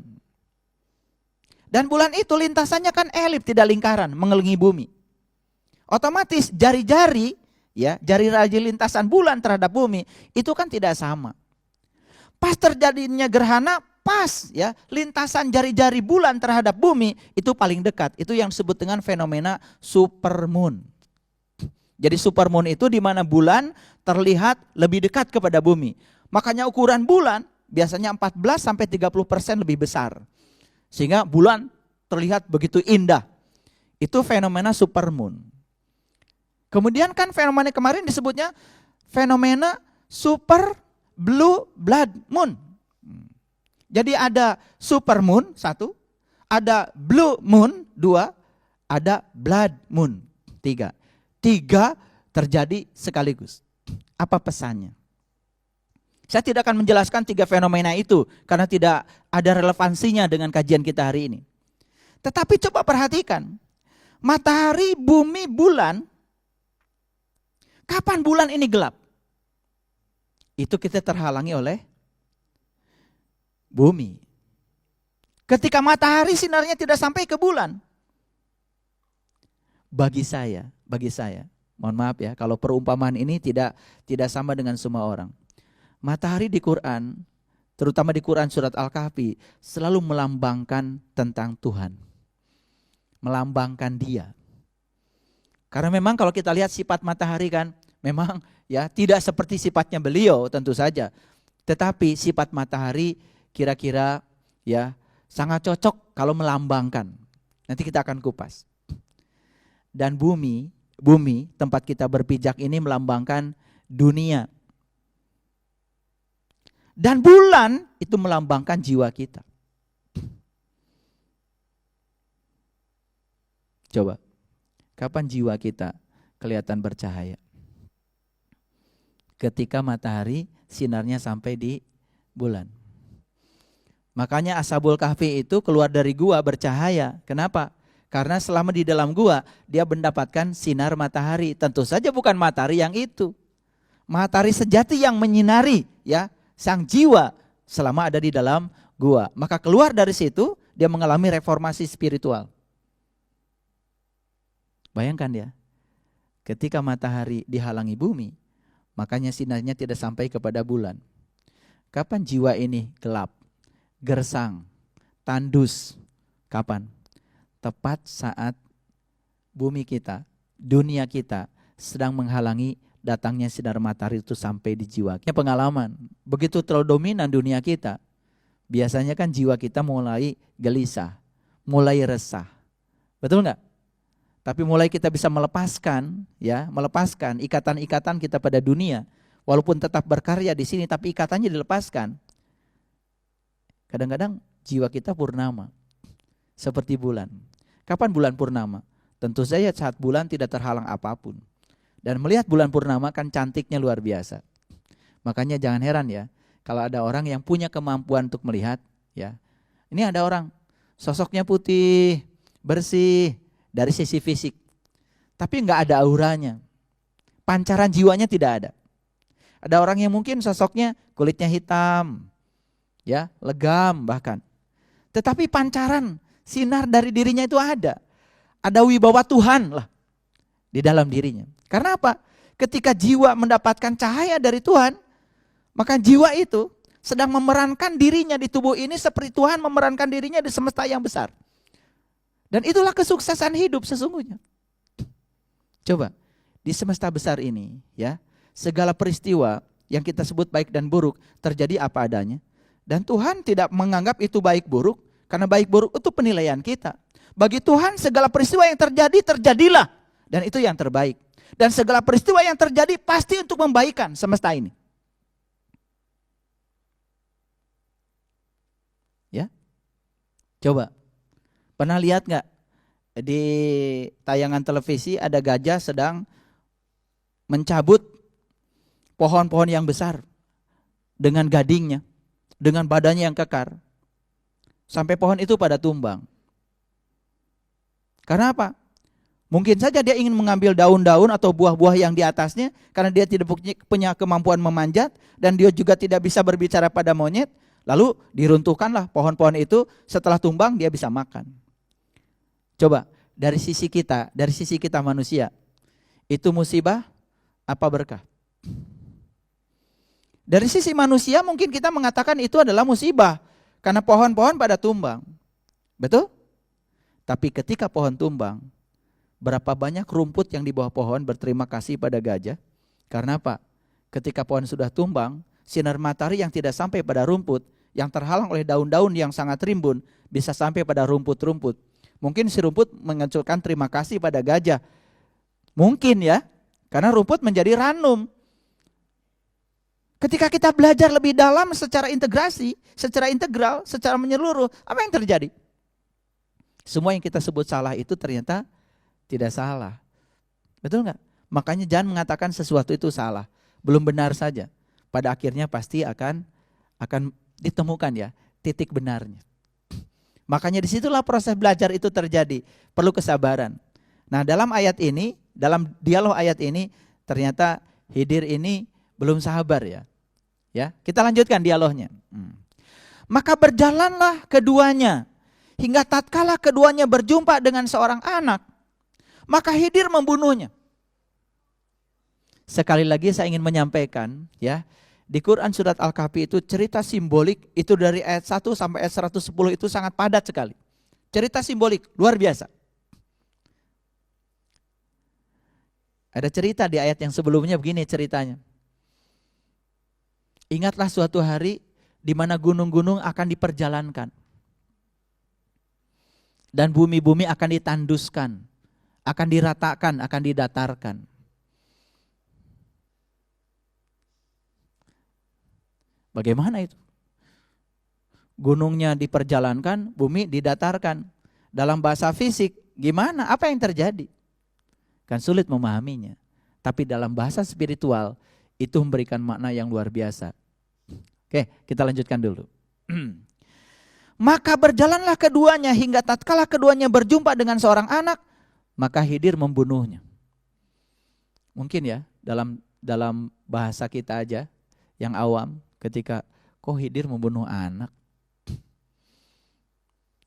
Dan bulan itu lintasannya kan elip, tidak lingkaran, mengelilingi bumi. Otomatis jari-jari lintasan bulan terhadap bumi itu kan tidak sama. Pas terjadinya gerhana, pas ya lintasan jari-jari bulan terhadap bumi itu paling dekat. Itu yang disebut dengan fenomena supermoon. Jadi supermoon itu di mana bulan terlihat lebih dekat kepada bumi. Makanya ukuran bulan biasanya 14-30% lebih besar. Sehingga bulan terlihat begitu indah. Itu fenomena supermoon. Kemudian kan fenomena kemarin disebutnya fenomena super blue blood moon. Jadi ada supermoon 1, ada blue moon 2, ada blood moon 3. 3 terjadi sekaligus. Apa pesannya? Saya tidak akan menjelaskan 3 fenomena itu karena tidak ada relevansinya dengan kajian kita hari ini. Tetapi coba perhatikan, matahari, bumi, bulan, kapan bulan ini gelap? Itu kita terhalangi oleh bumi. Ketika matahari sinarnya tidak sampai ke bulan. Bagi saya, mohon maaf ya, kalau perumpamaan ini tidak sama dengan semua orang. Matahari di Quran, terutama di Quran surat Al-Kahfi, selalu melambangkan tentang Tuhan. Melambangkan Dia. Karena memang kalau kita lihat sifat matahari kan, memang ya tidak seperti sifatnya beliau tentu saja. Tetapi sifat matahari kira-kira ya sangat cocok kalau melambangkan. Nanti kita akan kupas. Dan bumi tempat kita berpijak ini melambangkan dunia. Dan bulan itu melambangkan jiwa kita. Coba, kapan jiwa kita kelihatan bercahaya? Ketika matahari sinarnya sampai di bulan. Makanya Ashabul Kahfi itu keluar dari gua bercahaya. Kenapa? Karena selama di dalam gua dia mendapatkan sinar matahari. Tentu saja bukan matahari yang itu. Matahari sejati yang menyinari ya sang jiwa selama ada di dalam gua. Maka keluar dari situ dia mengalami reformasi spiritual. Bayangkan ya, ketika matahari dihalangi bumi, makanya sinarnya tidak sampai kepada bulan. Kapan jiwa ini gelap, gersang, tandus? Kapan? Tepat saat bumi kita, dunia kita sedang menghalangi datangnya sinar matahari itu sampai di jiwa. Pengalaman, begitu terlalu dominan dunia kita, biasanya kan jiwa kita mulai gelisah, mulai resah. Betul enggak? Tapi mulai kita bisa melepaskan ikatan-ikatan kita pada dunia, walaupun tetap berkarya di sini, tapi ikatannya dilepaskan. Kadang-kadang jiwa kita purnama, seperti bulan. Kapan bulan purnama? Tentu saja saat bulan tidak terhalang apapun. Dan melihat bulan purnama kan cantiknya luar biasa. Makanya jangan heran ya, kalau ada orang yang punya kemampuan untuk melihat, ya. Ini ada orang sosoknya putih, bersih dari sisi fisik, tapi enggak ada auranya. Pancaran jiwanya tidak ada. Ada orang yang mungkin sosoknya kulitnya hitam, ya, legam bahkan. Tetapi pancaran sinar dari dirinya itu ada. Ada wibawa Tuhan lah di dalam dirinya. Karena apa? Ketika jiwa mendapatkan cahaya dari Tuhan, maka jiwa itu sedang memerankan dirinya di tubuh ini seperti Tuhan memerankan dirinya di semesta yang besar. Dan itulah kesuksesan hidup sesungguhnya. Coba, di semesta besar ini ya, segala peristiwa yang kita sebut baik dan buruk terjadi apa adanya. Dan Tuhan tidak menganggap itu baik buruk, karena baik buruk itu penilaian kita. Bagi Tuhan segala peristiwa yang terjadi, terjadilah. Dan itu yang terbaik. Dan segala peristiwa yang terjadi pasti untuk membaikkan semesta ini. Ya, coba, pernah lihat gak di tayangan televisi ada gajah sedang mencabut pohon-pohon yang besar dengan gadingnya, dengan badannya yang kekar, sampai pohon itu pada tumbang. Karena apa? Mungkin saja dia ingin mengambil daun-daun atau buah-buah yang di atasnya, karena dia tidak punya kemampuan memanjat, dan dia juga tidak bisa berbicara pada monyet, lalu diruntuhkanlah pohon-pohon itu, setelah tumbang dia bisa makan. Coba, dari sisi kita manusia, itu musibah apa berkah? Dari sisi manusia mungkin kita mengatakan itu adalah musibah, karena pohon-pohon pada tumbang. Betul? Tapi ketika pohon tumbang, berapa banyak rumput yang di bawah pohon berterima kasih pada gajah? Karena apa? Ketika pohon sudah tumbang, sinar matahari yang tidak sampai pada rumput, yang terhalang oleh daun-daun yang sangat rimbun, bisa sampai pada rumput-rumput. Mungkin si rumput mengucapkan terima kasih pada gajah. Mungkin ya, karena rumput menjadi ranum. Ketika kita belajar lebih dalam secara integrasi, secara integral, secara menyeluruh, apa yang terjadi? Semua yang kita sebut salah itu ternyata tidak salah. Betul nggak? Makanya jangan mengatakan sesuatu itu salah, belum benar saja. Pada akhirnya pasti akan ditemukan ya titik benarnya. Makanya disitulah proses belajar itu terjadi, perlu kesabaran. Nah, dalam ayat ini, dalam dialog ayat ini, ternyata Khidir ini belum sabar ya. Ya, kita lanjutkan dialognya. Maka berjalanlah keduanya hingga tatkala keduanya berjumpa dengan seorang anak, maka Khidir membunuhnya. Sekali lagi saya ingin menyampaikan ya, di Quran surat Al-Kahfi itu cerita simbolik itu dari ayat 1 sampai ayat 110 itu sangat padat sekali. Cerita simbolik luar biasa. Ada cerita di ayat yang sebelumnya begini ceritanya. Ingatlah suatu hari di mana gunung-gunung akan diperjalankan. Dan bumi-bumi akan ditanduskan, akan diratakan, akan didatarkan. Bagaimana itu? Gunungnya diperjalankan, bumi didatarkan. Dalam bahasa fisik, gimana? Apa yang terjadi? Kan sulit memahaminya. Tapi dalam bahasa spiritual, itu memberikan makna yang luar biasa. Oke, kita lanjutkan dulu. Maka berjalanlah keduanya hingga tatkala keduanya berjumpa dengan seorang anak, maka Khidir membunuhnya. Mungkin ya, dalam bahasa kita aja yang awam, ketika kok Khidir membunuh anak.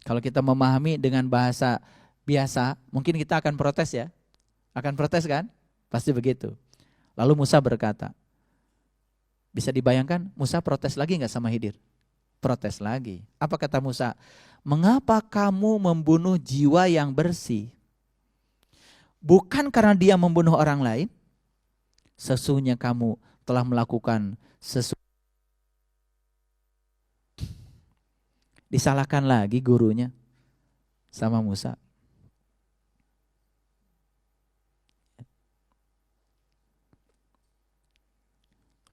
Kalau kita memahami dengan bahasa biasa, mungkin kita akan protes ya. Akan protes kan? Pasti begitu. Lalu Musa berkata, bisa dibayangkan Musa protes lagi gak sama Khidir? Protes lagi. Apa kata Musa? Mengapa kamu membunuh jiwa yang bersih? Bukan karena dia membunuh orang lain? Sesungguhnya kamu telah melakukan sesuatu. Disalahkan lagi gurunya sama Musa.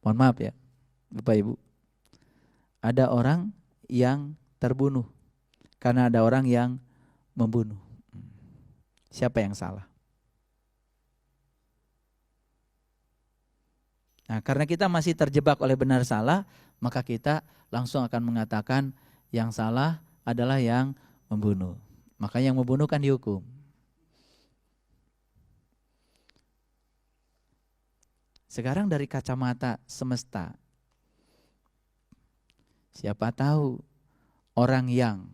Mohon maaf ya, Bapak Ibu. Ada orang yang terbunuh karena ada orang yang membunuh. Siapa yang salah? Nah, karena kita masih terjebak oleh benar salah, maka kita langsung akan mengatakan yang salah adalah yang membunuh. Maka yang membunuh kan dihukum. Sekarang dari kacamata semesta, siapa tahu orang yang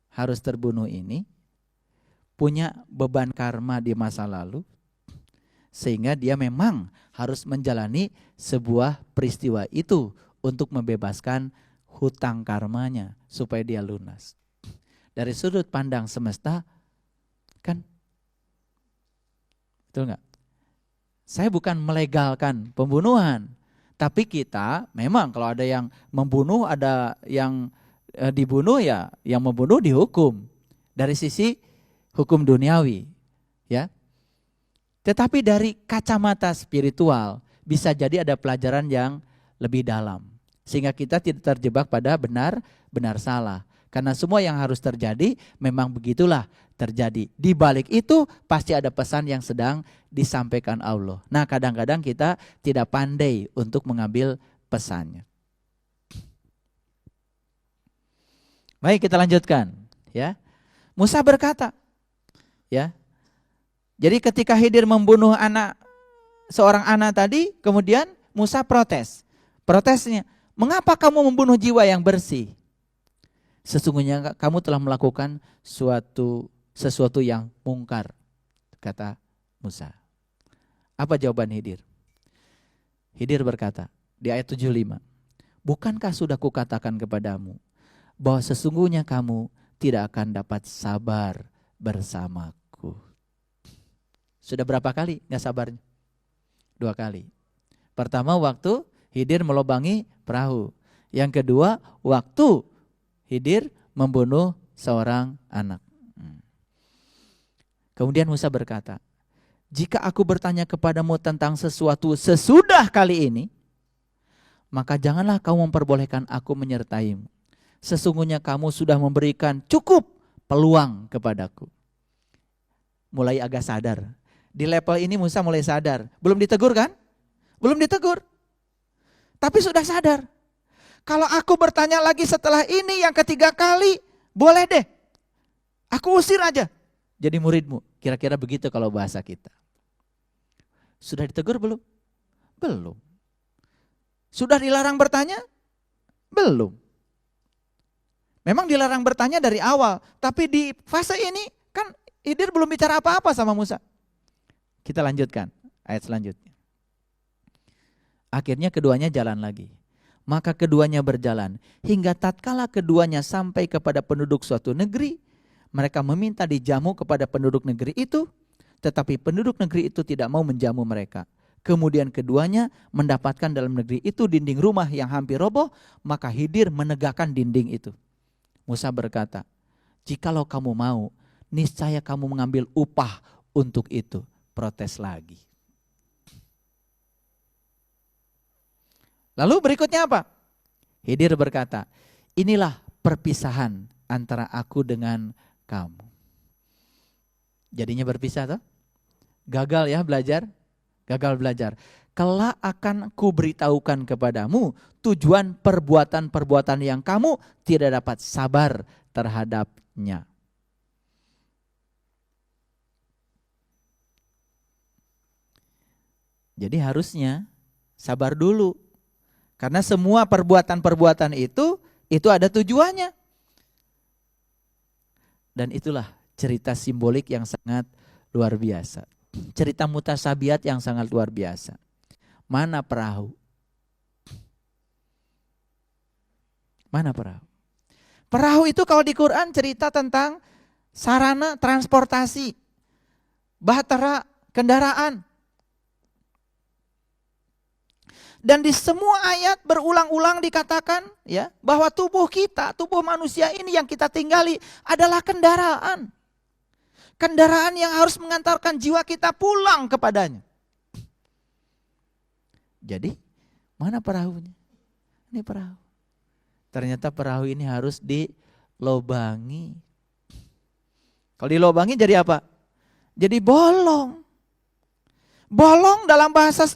harus terbunuh ini punya beban karma di masa lalu, sehingga dia memang harus menjalani sebuah peristiwa itu untuk membebaskan hutang karmanya supaya dia lunas. Dari sudut pandang semesta, kan betul nggak? Saya bukan melegalkan pembunuhan, tapi kita memang kalau ada yang membunuh, ada yang dibunuh, ya yang membunuh dihukum dari sisi hukum duniawi, ya. Tetapi dari kacamata spiritual bisa jadi ada pelajaran yang lebih dalam, sehingga kita tidak terjebak pada benar salah. Karena semua yang harus terjadi memang begitulah terjadi. Di balik itu pasti ada pesan yang sedang disampaikan Allah. Nah, kadang-kadang kita tidak pandai untuk mengambil pesannya. Baik, kita lanjutkan, ya. Musa berkata, ya. Jadi ketika Khidir membunuh seorang anak tadi, kemudian Musa protes. Protesnya, mengapa kamu membunuh jiwa yang bersih? Sesungguhnya kamu telah melakukan sesuatu yang mungkar, kata Musa. Apa jawaban Khidir? Khidir berkata di ayat 75, bukankah sudah kukatakan kepadamu bahwa sesungguhnya kamu tidak akan dapat sabar bersamaku. Sudah berapa kali gak sabarnya? 2 kali. Pertama waktu Khidir melobangi perahu. Yang kedua waktu Khidir membunuh seorang anak. Kemudian Musa berkata, jika aku bertanya kepadamu tentang sesuatu sesudah kali ini, maka janganlah kau memperbolehkan aku menyertaimu. Sesungguhnya kamu sudah memberikan cukup peluang kepadaku. Mulai agak sadar. Di level ini Musa mulai sadar. Belum ditegur kan? Belum ditegur. Tapi sudah sadar. Kalau aku bertanya lagi setelah ini yang ketiga kali, boleh deh. Aku usir aja. Jadi muridmu. Kira-kira begitu kalau bahasa kita. Sudah ditegur belum? Belum. Sudah dilarang bertanya? Belum. Memang dilarang bertanya dari awal. Tapi di fase ini kan Khidir belum bicara apa-apa sama Musa. Kita lanjutkan ayat selanjutnya. Akhirnya keduanya jalan lagi. Maka keduanya berjalan hingga tatkala keduanya sampai kepada penduduk suatu negeri, mereka meminta dijamu kepada penduduk negeri itu, tetapi penduduk negeri itu tidak mau menjamu mereka. Kemudian keduanya mendapatkan dalam negeri itu dinding rumah yang hampir roboh, maka Khidir menegakkan dinding itu. Musa berkata, jikalau kamu mau, niscaya kamu mengambil upah untuk itu. Protes lagi. Lalu berikutnya apa? Khidir berkata, inilah perpisahan antara aku dengan kamu. Jadinya berpisah toh? Gagal ya belajar? Gagal belajar. Kelak akan kuberitahukan kepadamu tujuan perbuatan-perbuatan yang kamu tidak dapat sabar terhadapnya. Jadi harusnya sabar dulu. Karena semua perbuatan-perbuatan itu ada tujuannya. Dan itulah cerita simbolik yang sangat luar biasa. Cerita mutasabiat yang sangat luar biasa. Mana perahu? Mana perahu? Perahu itu kalau di Quran cerita tentang sarana transportasi, bahtera, kendaraan. Dan di semua ayat berulang-ulang dikatakan ya bahwa tubuh kita, tubuh manusia ini yang kita tinggali adalah kendaraan. Kendaraan yang harus mengantarkan jiwa kita pulang kepadanya. Jadi mana perahunya? Ini perahu. Ternyata perahu ini harus dilobangi. Kalau dilobangi jadi apa? Jadi bolong. Bolong dalam bahasa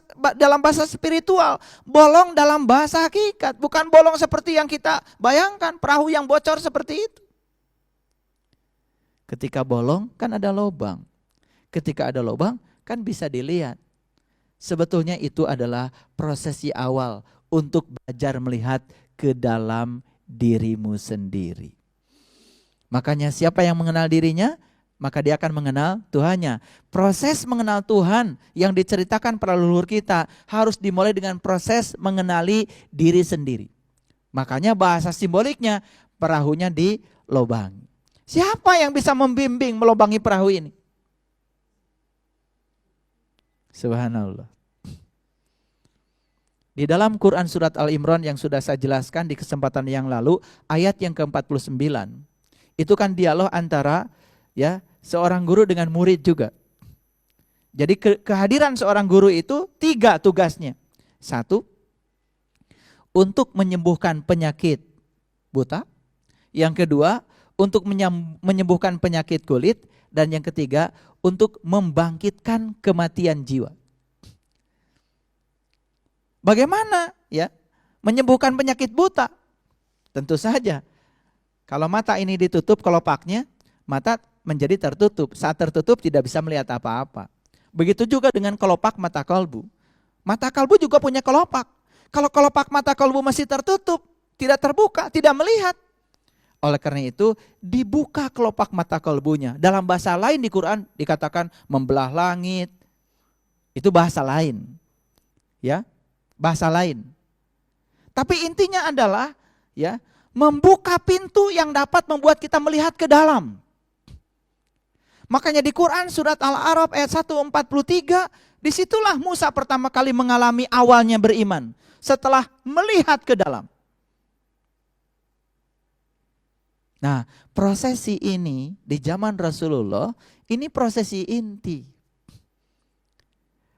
spiritual, bolong dalam bahasa hakikat, bukan bolong seperti yang kita bayangkan, perahu yang bocor seperti itu. Ketika bolong kan ada lubang. Ketika ada lubang kan bisa dilihat. Sebetulnya itu adalah prosesi awal untuk belajar melihat ke dalam dirimu sendiri. Makanya siapa yang mengenal dirinya, maka dia akan mengenal Tuhannya. Proses mengenal Tuhan yang diceritakan para leluhur kita harus dimulai dengan proses mengenali diri sendiri. Makanya bahasa simboliknya perahunya dilobangi. Siapa yang bisa membimbing melobangi perahu ini? Subhanallah. Di dalam Quran surat Al-Imran yang sudah saya jelaskan di kesempatan yang lalu, ayat yang ke-49. Itu kan dialog antara ya seorang guru dengan murid juga. Jadi kehadiran seorang guru itu 3 tugasnya. 1, untuk menyembuhkan penyakit buta. Yang kedua, untuk menyembuhkan penyakit kulit. Dan yang ketiga, untuk membangkitkan kematian jiwa. Bagaimana ya menyembuhkan penyakit buta? Tentu saja kalau mata ini ditutup kelopaknya, mata menjadi tertutup. Saat tertutup tidak bisa melihat apa-apa. Begitu juga dengan kelopak mata kalbu. Mata kalbu juga punya kelopak. Kalau kelopak mata kalbu masih tertutup, tidak terbuka, tidak melihat. Oleh karena itu dibuka kelopak mata kalbunya. Dalam bahasa lain di Quran dikatakan membelah langit. Itu bahasa lain. Ya. Bahasa lain. Tapi intinya adalah ya, membuka pintu yang dapat membuat kita melihat ke dalam. Makanya di Quran surat Al-A'raf ayat 143, disitulah Musa pertama kali mengalami awalnya beriman. Setelah melihat ke dalam. Nah, prosesi ini di zaman Rasulullah, ini prosesi inti.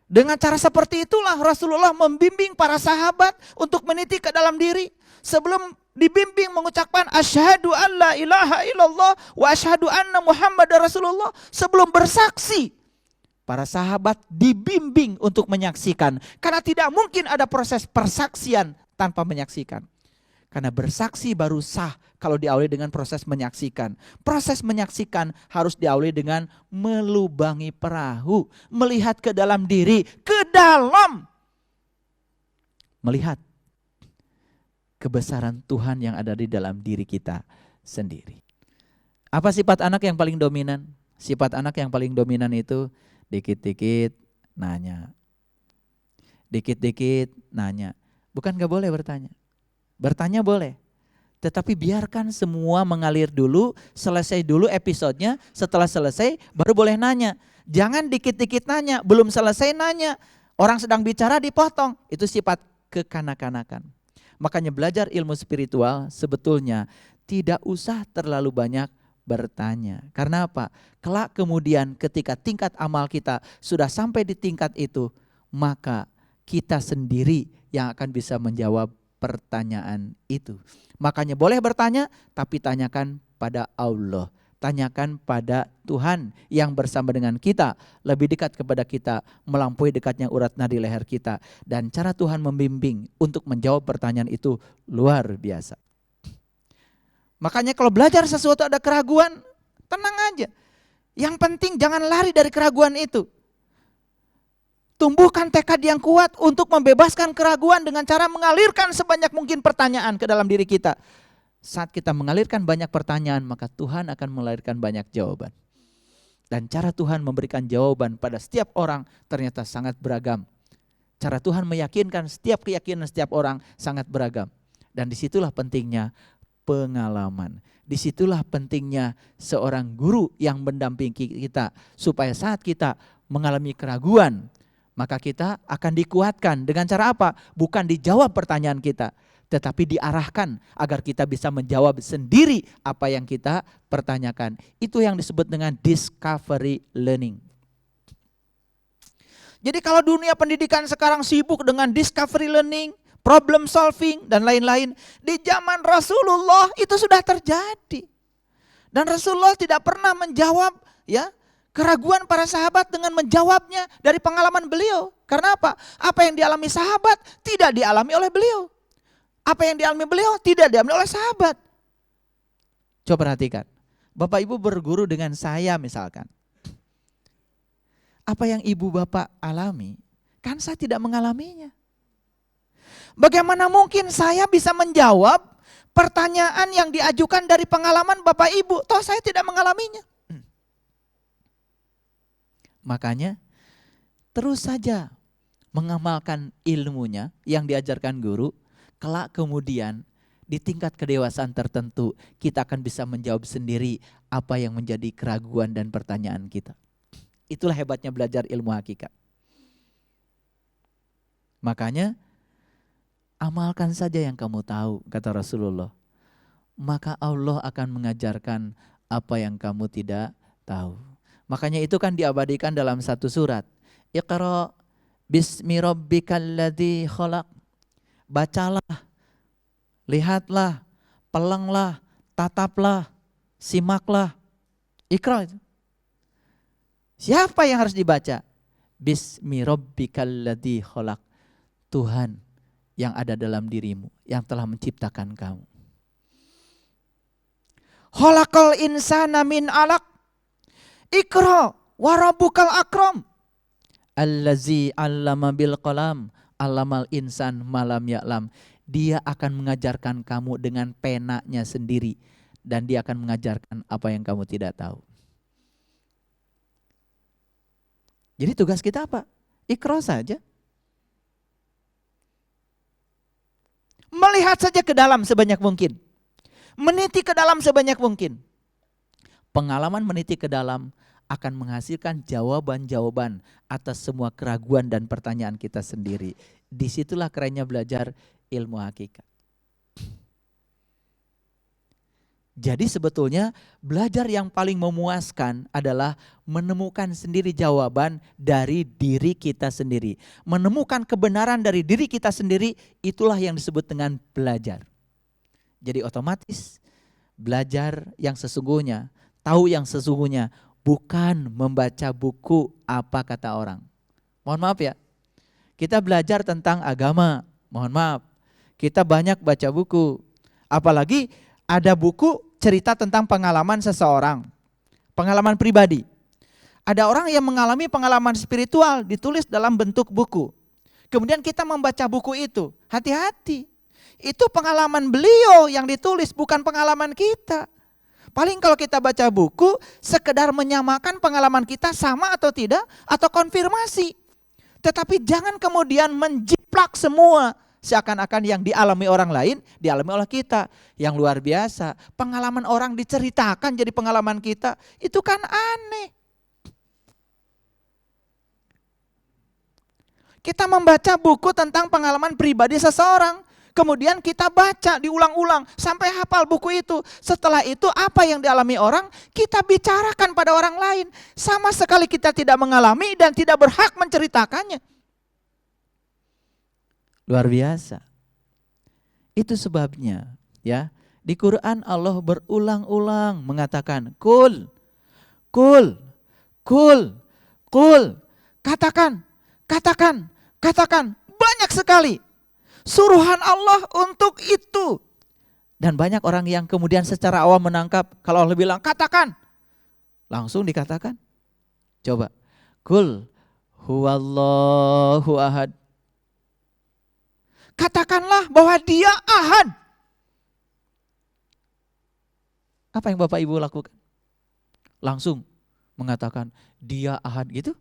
Dengan cara seperti itulah Rasulullah membimbing para sahabat untuk meniti ke dalam diri. Sebelum dibimbing mengucapkan asyhadu an la ilaha illallah wa asyhadu anna Muhammadar Rasulullah. Sebelum bersaksi, para sahabat dibimbing untuk menyaksikan. Karena tidak mungkin ada proses persaksian tanpa menyaksikan. Karena bersaksi baru sah kalau diawali dengan proses menyaksikan. Proses menyaksikan harus diawali dengan melubangi perahu. Melihat ke dalam diri, ke dalam. Melihat kebesaran Tuhan yang ada di dalam diri kita sendiri. Apa sifat anak yang paling dominan? Sifat anak yang paling dominan itu dikit-dikit nanya. Dikit-dikit nanya. Bukan gak boleh bertanya. Bertanya boleh, tetapi biarkan semua mengalir dulu, selesai dulu episodenya, setelah selesai baru boleh nanya. Jangan dikit-dikit nanya, belum selesai nanya, orang sedang bicara dipotong, itu sifat kekanak-kanakan. Makanya belajar ilmu spiritual sebetulnya tidak usah terlalu banyak bertanya. Karena apa? Kelak kemudian ketika tingkat amal kita sudah sampai di tingkat itu, maka kita sendiri yang akan bisa menjawab pertanyaan itu. Makanya boleh bertanya, tapi tanyakan pada Allah. Tanyakan pada Tuhan yang bersama dengan kita, lebih dekat kepada kita, melampaui dekatnya urat nadi leher kita. Dan cara Tuhan membimbing untuk menjawab pertanyaan itu luar biasa. Makanya kalau belajar sesuatu ada keraguan, tenang aja. Yang penting jangan lari dari keraguan itu. Tumbuhkan tekad yang kuat untuk membebaskan keraguan dengan cara mengalirkan sebanyak mungkin pertanyaan ke dalam diri kita. Saat kita mengalirkan banyak pertanyaan, maka Tuhan akan melahirkan banyak jawaban. Dan cara Tuhan memberikan jawaban pada setiap orang ternyata sangat beragam. Cara Tuhan meyakinkan setiap keyakinan setiap orang sangat beragam. Dan disitulah pentingnya pengalaman. Disitulah pentingnya seorang guru yang mendampingi kita. Supaya saat kita mengalami keraguan, maka kita akan dikuatkan dengan cara apa? Bukan dijawab pertanyaan kita, tetapi diarahkan agar kita bisa menjawab sendiri apa yang kita pertanyakan. Itu yang disebut dengan discovery learning. Jadi kalau dunia pendidikan sekarang sibuk dengan discovery learning, problem solving dan lain-lain, di zaman Rasulullah itu sudah terjadi. Dan Rasulullah tidak pernah menjawab ya keraguan para sahabat dengan menjawabnya dari pengalaman beliau. Karena apa? Apa yang dialami sahabat tidak dialami oleh beliau. Apa yang dialami beliau tidak dialami oleh sahabat. Coba perhatikan. Bapak ibu berguru dengan saya misalkan. Apa yang ibu bapak alami, kan saya tidak mengalaminya. Bagaimana mungkin saya bisa menjawab pertanyaan yang diajukan dari pengalaman bapak ibu, toh saya tidak mengalaminya. Makanya terus saja mengamalkan ilmunya yang diajarkan guru, kelak kemudian di tingkat kedewasaan tertentu kita akan bisa menjawab sendiri apa yang menjadi keraguan dan pertanyaan kita. Itulah hebatnya belajar ilmu hakikat. Makanya amalkan saja yang kamu tahu, kata Rasulullah. Maka Allah akan mengajarkan apa yang kamu tidak tahu. Makanya itu kan diabadikan dalam satu surat. Iqra bismi rabbikal ladzi khalaq. Bacalah, lihatlah, pelenglah, tataplah, simaklah. Iqra itu. Siapa yang harus dibaca? Bismi rabbikal ladzi khalaq. Tuhan yang ada dalam dirimu, yang telah menciptakan kamu. Khalaqal insana min 'alaq. Iqra wa rabbukal akram. Allazi 'allama bil qalam, 'allamal insan malam ya'lam. Dia akan mengajarkan kamu dengan penanya sendiri dan dia akan mengajarkan apa yang kamu tidak tahu. Jadi tugas kita apa? Iqra saja. Melihat saja ke dalam sebanyak mungkin. Meniti ke dalam sebanyak mungkin. Pengalaman meniti ke dalam akan menghasilkan jawaban-jawaban atas semua keraguan dan pertanyaan kita sendiri. Disitulah kerennya belajar ilmu hakikat. Jadi sebetulnya belajar yang paling memuaskan adalah menemukan sendiri jawaban dari diri kita sendiri. Menemukan kebenaran dari diri kita sendiri, itulah yang disebut dengan belajar. Jadi otomatis belajar yang sesungguhnya, tahu yang sesungguhnya, bukan membaca buku apa kata orang. Mohon maaf ya, kita belajar tentang agama, mohon maaf, kita banyak baca buku. Apalagi ada buku cerita tentang pengalaman seseorang, pengalaman pribadi. Ada orang yang mengalami pengalaman spiritual ditulis dalam bentuk buku. Kemudian kita membaca buku itu, hati-hati. Itu pengalaman beliau yang ditulis, bukan pengalaman kita. Paling kalau kita baca buku, sekedar menyamakan pengalaman kita sama atau tidak, atau konfirmasi. Tetapi jangan kemudian menjiplak semua. Seakan-akan yang dialami orang lain, dialami oleh kita. Yang luar biasa, pengalaman orang diceritakan jadi pengalaman kita, itu kan aneh. Kita membaca buku tentang pengalaman pribadi seseorang. Kemudian kita baca diulang-ulang sampai hafal buku itu. Setelah itu apa yang dialami orang, kita bicarakan pada orang lain. Sama sekali kita tidak mengalami dan tidak berhak menceritakannya. Luar biasa. Itu sebabnya ya, di Quran Allah berulang-ulang mengatakan kul, kul, kul, kul. Katakan, katakan, katakan. Banyak sekali suruhan Allah untuk itu. Dan banyak orang yang kemudian secara awam menangkap kalau Allah bilang katakan, langsung dikatakan. Coba, kul huwallahu ahad. Katakanlah bahwa dia ahad. Apa yang Bapak Ibu lakukan? Langsung mengatakan dia ahad gitu.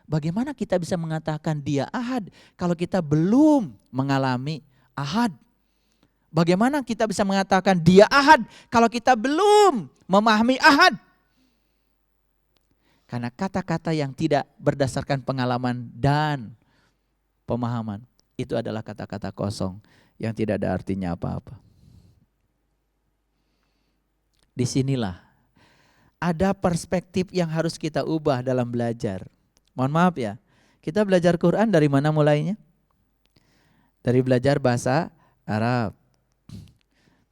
Bagaimana kita bisa mengatakan dia ahad kalau kita belum mengalami ahad? Bagaimana kita bisa mengatakan dia ahad kalau kita belum memahami ahad? Karena kata-kata yang tidak berdasarkan pengalaman dan pemahaman, itu adalah kata-kata kosong yang tidak ada artinya apa-apa. Disinilah ada perspektif yang harus kita ubah dalam belajar. Mohon maaf ya, kita belajar Quran dari mana mulainya? Dari belajar bahasa Arab.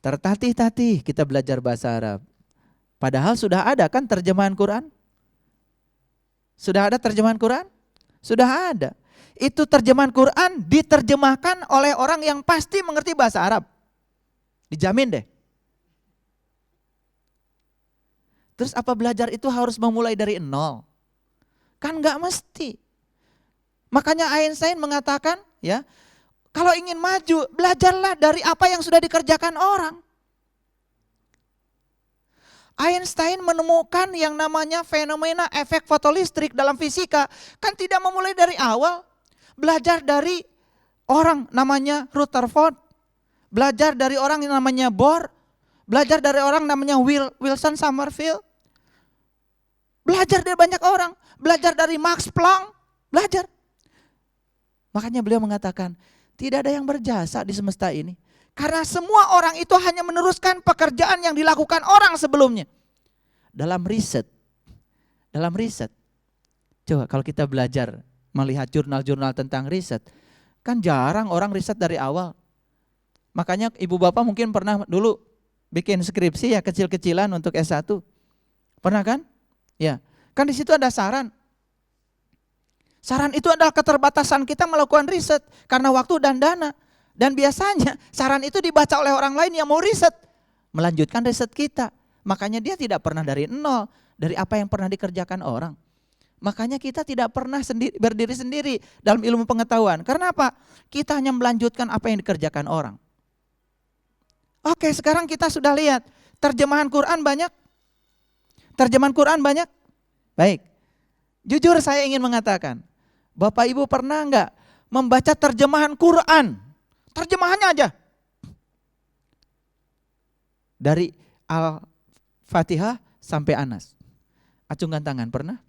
Tertatih-tatih kita belajar bahasa Arab. Padahal sudah ada kan terjemahan Quran? Sudah ada terjemahan Quran? Sudah ada. Itu terjemahan Quran diterjemahkan oleh orang yang pasti mengerti bahasa Arab. Dijamin deh. Terus apa belajar itu harus memulai dari nol? Kan enggak mesti. Makanya Einstein mengatakan, ya, kalau ingin maju, belajarlah dari apa yang sudah dikerjakan orang. Einstein menemukan yang namanya fenomena efek fotolistrik dalam fisika, kan tidak memulai dari awal. Belajar dari orang namanya Rutherford, belajar dari orang yang namanya Bohr, belajar dari orang namanya Wilson Sommerfeld, belajar dari banyak orang, belajar dari Max Planck, belajar. Makanya beliau mengatakan, tidak ada yang berjasa di semesta ini. Karena semua orang itu hanya meneruskan pekerjaan yang dilakukan orang sebelumnya. Dalam riset. Coba kalau kita belajar melihat jurnal-jurnal tentang riset, kan jarang orang riset dari awal. Makanya ibu bapak mungkin pernah dulu bikin skripsi ya kecil-kecilan untuk S1. Pernah kan? Ya. Kan di situ ada saran. Saran itu adalah keterbatasan kita melakukan riset karena waktu dan dana. Dan biasanya saran itu dibaca oleh orang lain yang mau riset, melanjutkan riset kita. Makanya dia tidak pernah dari nol, dari apa yang pernah dikerjakan orang. Makanya kita tidak pernah berdiri sendiri dalam ilmu pengetahuan. Karena apa? Kita hanya melanjutkan apa yang dikerjakan orang. Oke, sekarang kita sudah lihat terjemahan Quran banyak. Baik. Jujur saya ingin mengatakan, Bapak Ibu pernah enggak membaca terjemahan Quran? Terjemahannya aja. Dari Al-Fatihah sampai Anas. Acungkan tangan, pernah?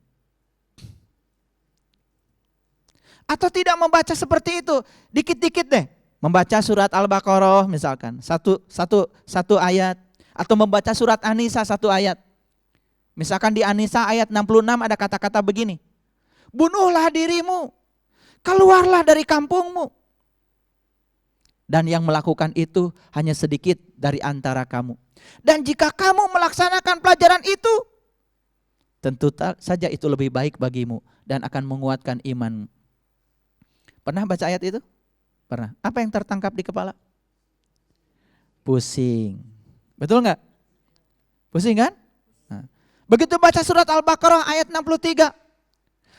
Atau tidak membaca seperti itu, dikit-dikit deh. Membaca surat Al-Baqarah misalkan, satu ayat. Atau membaca surat An-Nisa 1 ayat. Misalkan di An-Nisa ayat 66 ada kata-kata begini. Bunuhlah dirimu, keluarlah dari kampungmu. Dan yang melakukan itu hanya sedikit dari antara kamu. Dan jika kamu melaksanakan pelajaran itu, tentu saja itu lebih baik bagimu dan akan menguatkan imanmu. Pernah baca ayat itu? Pernah. Apa yang tertangkap di kepala? Pusing. Betul enggak? Pusing kan? Nah. Begitu baca surat Al-Baqarah ayat 63.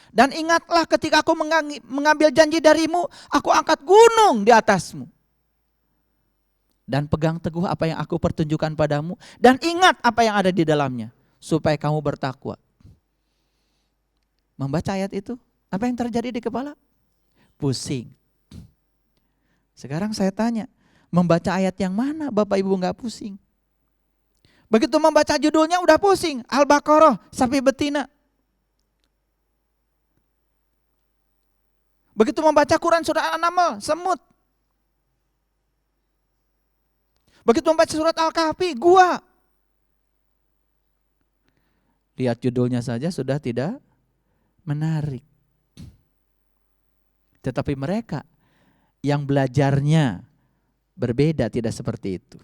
Dan ingatlah ketika aku mengambil janji darimu, aku angkat gunung di atasmu. Dan pegang teguh apa yang aku pertunjukkan padamu. Dan ingat apa yang ada di dalamnya. Supaya kamu bertakwa. Membaca ayat itu, apa yang terjadi di kepala? Pusing. Sekarang saya tanya, membaca ayat yang mana Bapak Ibu enggak pusing? Begitu membaca judulnya udah pusing. Al-Baqarah, sapi betina. Begitu membaca Quran surah An-Naml, semut. Begitu membaca surat Al-Kahfi, gua. Lihat judulnya saja sudah tidak menarik. Tetapi mereka yang belajarnya berbeda tidak seperti itu.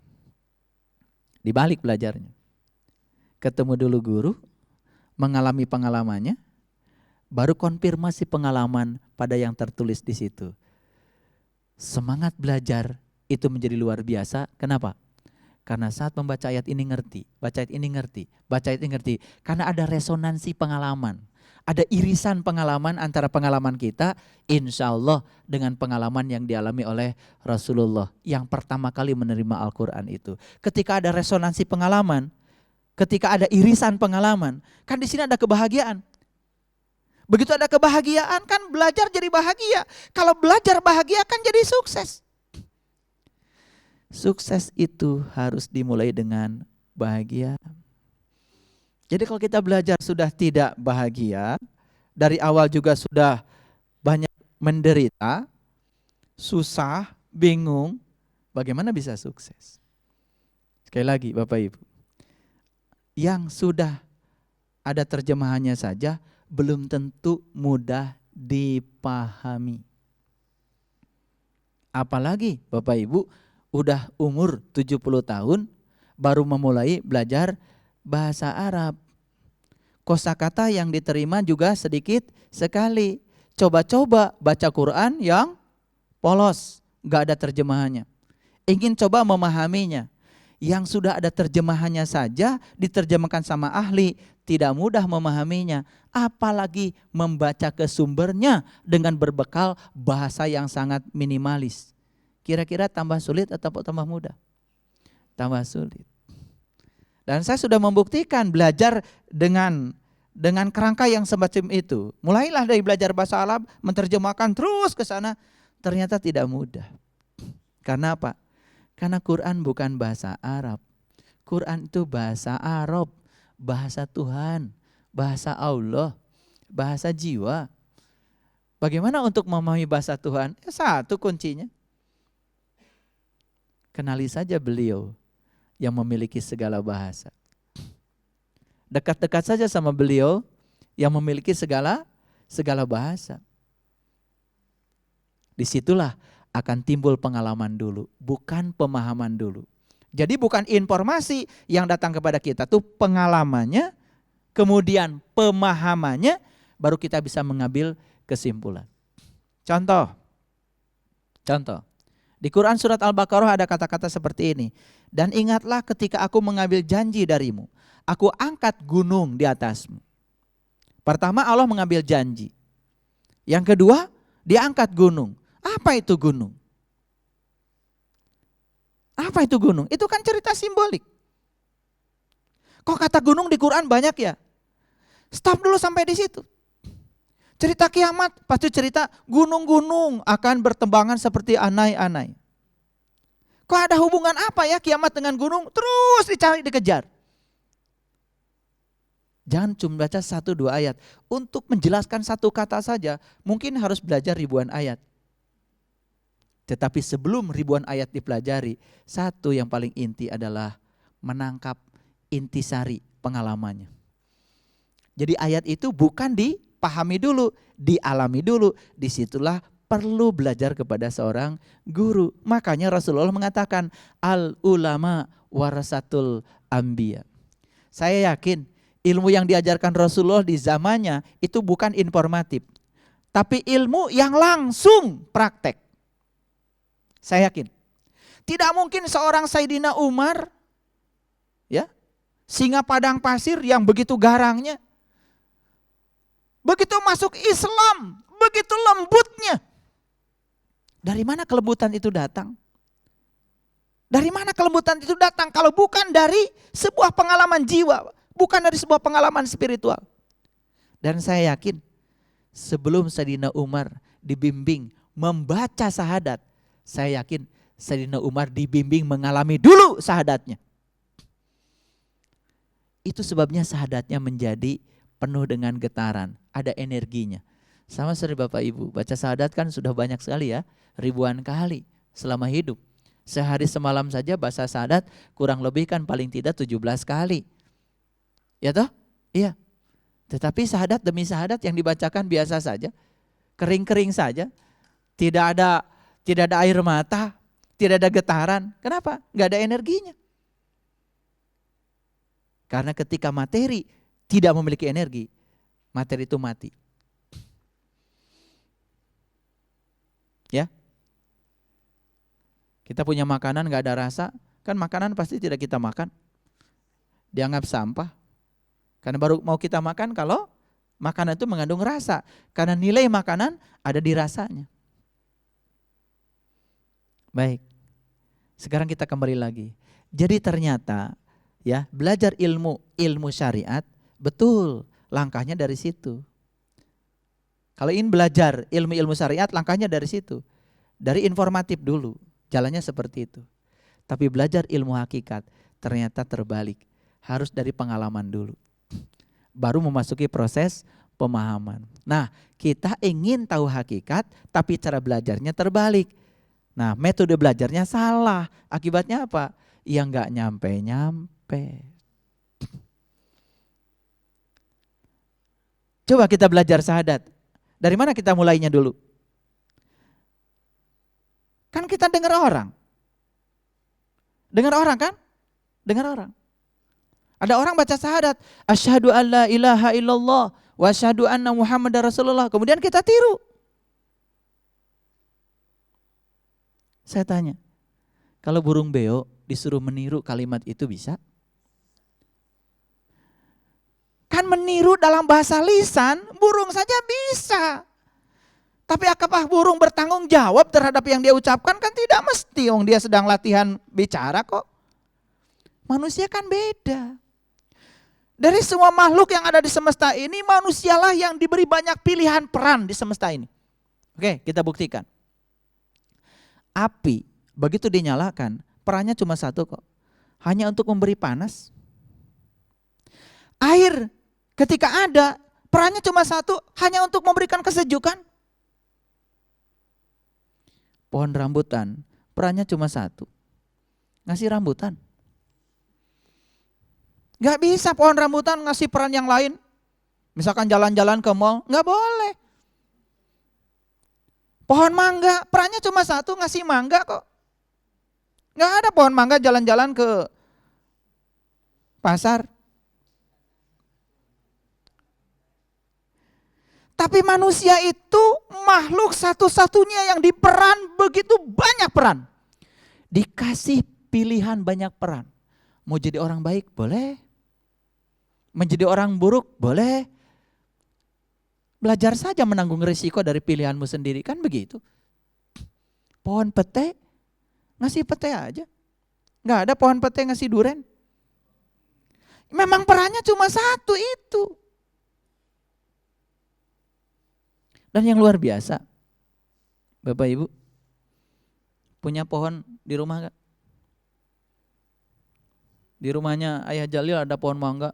Di balik belajarnya. Ketemu dulu guru, mengalami pengalamannya, baru konfirmasi pengalaman pada yang tertulis di situ. Semangat belajar itu menjadi luar biasa. Kenapa? Karena saat membaca ayat ini ngerti, baca ayat ini ngerti. Karena ada resonansi pengalaman. Ada irisan pengalaman antara pengalaman kita, insya Allah dengan pengalaman yang dialami oleh Rasulullah yang pertama kali menerima Al-Quran itu. Ketika ada resonansi pengalaman, ketika ada irisan pengalaman, kan di sini ada kebahagiaan. Begitu ada kebahagiaan kan belajar jadi bahagia. Kalau belajar bahagia kan jadi sukses. Sukses itu harus dimulai dengan bahagia. Jadi kalau kita belajar sudah tidak bahagia, dari awal juga sudah banyak menderita, susah, bingung, bagaimana bisa sukses? Sekali lagi Bapak Ibu, yang sudah ada terjemahannya saja belum tentu mudah dipahami. Apalagi Bapak Ibu udah umur 70 tahun baru memulai belajar bahasa Arab. Kosakata yang diterima juga sedikit sekali. Coba-coba baca Quran yang polos, gak ada terjemahannya. Ingin coba memahaminya. Yang sudah ada terjemahannya saja diterjemahkan sama ahli, tidak mudah memahaminya. Apalagi membaca ke sumbernya dengan berbekal bahasa yang sangat minimalis. Kira-kira tambah sulit atau tambah mudah? Tambah sulit. Dan saya sudah membuktikan belajar dengan kerangka yang semacam itu. Mulailah dari belajar bahasa Arab, menerjemahkan terus ke sana, ternyata tidak mudah. Karena apa? Karena Quran bukan bahasa Arab. Quran itu bahasa Arab, bahasa Tuhan, bahasa Allah, bahasa jiwa. Bagaimana untuk memahami bahasa Tuhan? Satu kuncinya. Kenali saja beliau yang memiliki segala bahasa. Dekat-dekat saja sama beliau yang memiliki segala bahasa. Disitulah akan timbul pengalaman dulu, bukan pemahaman dulu. Jadi bukan informasi yang datang kepada kita, tuh pengalamannya, kemudian pemahamannya, baru kita bisa mengambil kesimpulan. Contoh. Di Quran surat Al-Baqarah ada kata-kata seperti ini. Dan ingatlah ketika aku mengambil janji darimu, aku angkat gunung di atasmu. Pertama Allah mengambil janji. Yang kedua, dia angkat gunung. Apa itu gunung? Apa itu gunung? Itu kan cerita simbolik. Kok kata gunung di Quran banyak ya? Stop dulu sampai di situ. Cerita kiamat pasti cerita gunung-gunung akan bertembangan seperti anai-anai. Kok ada hubungan apa ya kiamat dengan gunung? Terus dicari, dikejar. Jangan cuma baca 1-2 ayat. Untuk menjelaskan satu kata saja mungkin harus belajar ribuan ayat. Tetapi sebelum ribuan ayat dipelajari, satu yang paling inti adalah menangkap intisari pengalamannya. Jadi ayat itu bukan dipahami dulu, dialami dulu. Disitulah perlu belajar kepada seorang guru. Makanya Rasulullah mengatakan al ulama warasatul anbiya. Saya yakin ilmu yang diajarkan Rasulullah di zamannya itu bukan informatif, tapi ilmu yang langsung praktek. Saya yakin. Tidak mungkin seorang Sayyidina Umar, ya, singa padang pasir yang begitu garangnya, begitu masuk Islam, begitu lembutnya. Dari mana kelembutan itu datang? Dari mana kelembutan itu datang kalau bukan dari sebuah pengalaman jiwa, bukan dari sebuah pengalaman spiritual. Dan saya yakin sebelum Sayyidina Umar dibimbing membaca syahadat, saya yakin Sayyidina Umar dibimbing mengalami dulu syahadatnya. Itu sebabnya syahadatnya menjadi penuh dengan getaran, ada energinya. Sama seperti Bapak Ibu, baca syahadat kan sudah banyak sekali ya, ribuan kali selama hidup. Sehari semalam saja baca syahadat kurang lebih kan paling tidak 17 kali. Ya toh? Iya. Tetapi syahadat demi syahadat yang dibacakan biasa saja, kering-kering saja, tidak ada air mata, tidak ada getaran. Kenapa? Enggak ada energinya. Karena ketika materi tidak memiliki energi, materi itu mati. Ya. Kita punya makanan enggak ada rasa, kan makanan pasti tidak kita makan. Dianggap sampah. Karena baru mau kita makan kalau makanan itu mengandung rasa. Karena nilai makanan ada di rasanya. Baik. Sekarang kita kembali lagi. Jadi ternyata ya, belajar ilmu syariat, betul, langkahnya dari situ. Kalau ingin belajar ilmu syariat, langkahnya dari situ. Dari informatif dulu, jalannya seperti itu. Tapi belajar ilmu hakikat, ternyata terbalik. Harus dari pengalaman dulu. Baru memasuki proses pemahaman. Nah, kita ingin tahu hakikat, tapi cara belajarnya terbalik. Nah, metode belajarnya salah. Akibatnya apa? Ya enggak nyampe-nyampe. Coba kita belajar syahadat. Dari mana kita mulainya dulu? Kan kita dengar orang. Dengar orang kan? Dengar orang. Ada orang baca syahadat, asyhadu an la ilaha illallah wa asyhadu anna Muhammadar Rasulullah. Kemudian kita tiru. Saya tanya, kalau burung beo disuruh meniru kalimat itu bisa? Kan meniru dalam bahasa lisan, burung saja bisa. Tapi apakah burung bertanggung jawab terhadap yang dia ucapkan? Kan tidak mesti, dia sedang latihan bicara kok. Manusia kan beda. Dari semua makhluk yang ada di semesta ini, manusialah yang diberi banyak pilihan peran di semesta ini. Oke, kita buktikan. Api, begitu dinyalakan, perannya cuma satu kok. Hanya untuk memberi panas. Air, ketika ada, perannya cuma satu, hanya untuk memberikan kesejukan. Pohon rambutan, perannya cuma satu, ngasih rambutan. Gak bisa pohon rambutan ngasih peran yang lain. Misalkan jalan-jalan ke mall, gak boleh. Pohon mangga, perannya cuma satu, ngasih mangga kok. Gak ada pohon mangga jalan-jalan ke pasar. Tapi manusia itu makhluk satu-satunya yang diperan begitu banyak peran. Dikasih pilihan banyak peran. Mau jadi orang baik boleh. Menjadi orang buruk boleh. Belajar saja menanggung risiko dari pilihanmu sendiri, kan begitu. Pohon pete, ngasih pete aja. Gak ada pohon pete ngasih duren. Memang perannya cuma satu itu. Dan yang luar biasa, Bapak Ibu, punya pohon di rumah gak? Di rumahnya Ayah Jalil ada pohon mangga,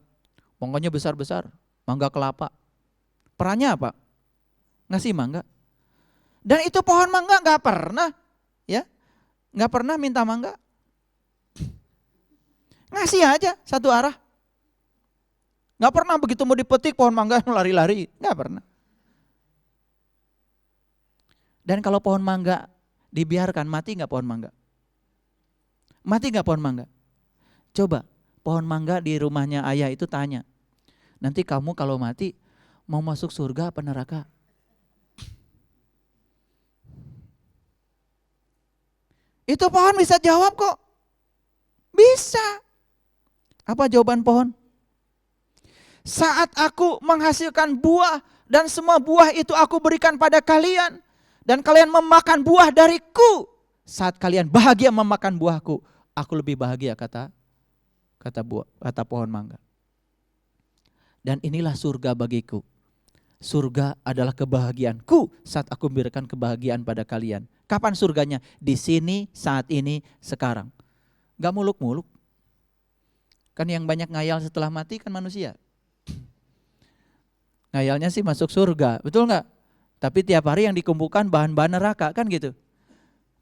mangganya besar-besar, mangga kelapa. Perannya apa? Ngasih mangga. Dan itu pohon mangga gak pernah, ya, gak pernah minta mangga. Ngasih aja satu arah. Gak pernah begitu mau dipetik pohon mangga lari-lari, gak pernah. Dan kalau pohon mangga dibiarkan, mati gak pohon mangga? Mati gak pohon mangga? Coba pohon mangga di rumahnya ayah itu tanya, nanti kamu kalau mati mau masuk surga apa neraka? Itu pohon bisa jawab kok. Bisa. Apa jawaban pohon? Saat aku menghasilkan buah dan semua buah itu aku berikan pada kalian. Dan kalian memakan buah dariku. Saat kalian bahagia memakan buahku, aku lebih bahagia, kata pohon mangga. Dan inilah surga bagiku. Surga adalah kebahagiaanku saat aku memberikan kebahagiaan pada kalian. Kapan surganya? Di sini, saat ini, sekarang. Gak muluk-muluk. Kan yang banyak ngayal setelah mati kan manusia. Ngayalnya sih masuk surga, betul gak? Tapi tiap hari yang dikumpulkan bahan-bahan neraka, kan gitu.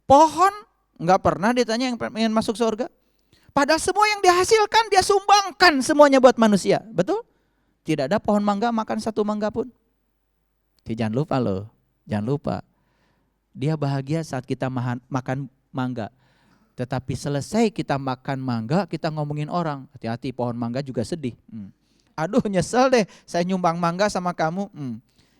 Pohon gak pernah ditanya yang pengen masuk surga. Padahal semua yang dihasilkan dia sumbangkan semuanya buat manusia, betul? Tidak ada pohon mangga makan satu mangga pun. Jangan lupa loh, jangan lupa. Dia bahagia saat kita makan mangga. Tetapi selesai kita makan mangga, kita ngomongin orang. Hati-hati, pohon mangga juga sedih. Aduh nyesel deh, saya nyumbang mangga sama kamu.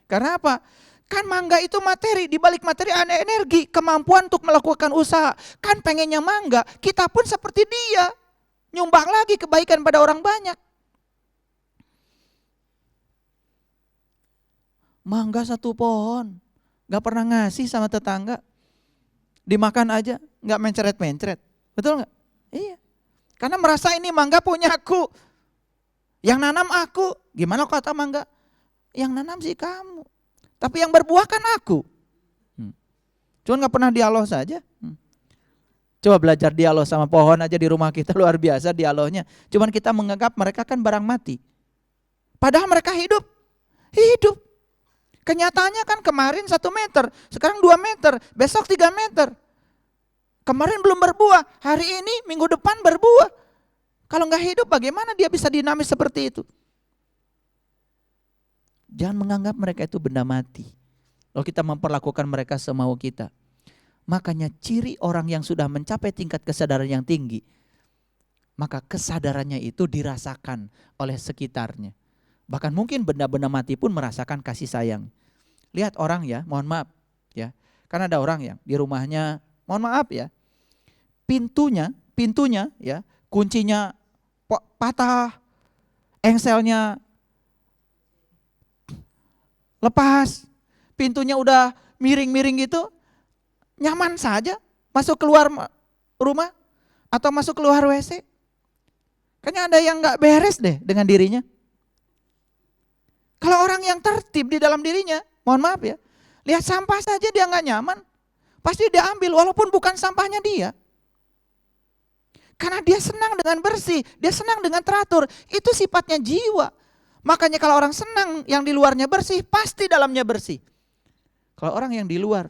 Karena apa? Kan mangga itu materi, di balik materi ada energi, kemampuan untuk melakukan usaha. Kan pengennya mangga, kita pun seperti dia. Nyumbang lagi kebaikan pada orang banyak. Mangga satu pohon, gak pernah ngasih sama tetangga. Dimakan aja, gak mencret-mencret. Betul gak? Iya. Karena merasa ini mangga punya aku. Yang nanam aku. Gimana kata mangga? Yang nanam sih kamu. Tapi yang berbuah kan aku. Cuman gak pernah dialog saja. Coba belajar dialog sama pohon aja di rumah kita, luar biasa dialognya. Cuman kita menganggap mereka kan barang mati. Padahal mereka hidup. Hidup. Kenyataannya kan kemarin 1 meter, sekarang 2 meter, besok 3 meter. Kemarin belum berbuah, hari ini minggu depan berbuah. Kalau gak hidup bagaimana dia bisa dinamis seperti itu? Jangan menganggap mereka itu benda mati. Lalu kita memperlakukan mereka semau kita. Makanya ciri orang yang sudah mencapai tingkat kesadaran yang tinggi, maka kesadarannya itu dirasakan oleh sekitarnya. Bahkan mungkin benda-benda mati pun merasakan kasih sayang. Lihat orang ya, mohon maaf ya. Karena ada orang yang di rumahnya, mohon maaf ya, pintunya ya, kuncinya patah, engselnya lepas, pintunya udah miring-miring gitu, nyaman saja masuk keluar rumah atau masuk keluar WC. Kayaknya ada yang gak beres deh dengan dirinya. Kalau orang yang tertib di dalam dirinya, mohon maaf ya, lihat sampah saja dia gak nyaman, pasti dia ambil walaupun bukan sampahnya dia. Karena dia senang dengan bersih, dia senang dengan teratur, itu sifatnya jiwa. Makanya kalau orang senang yang di luarnya bersih, pasti dalamnya bersih. Kalau orang yang di luar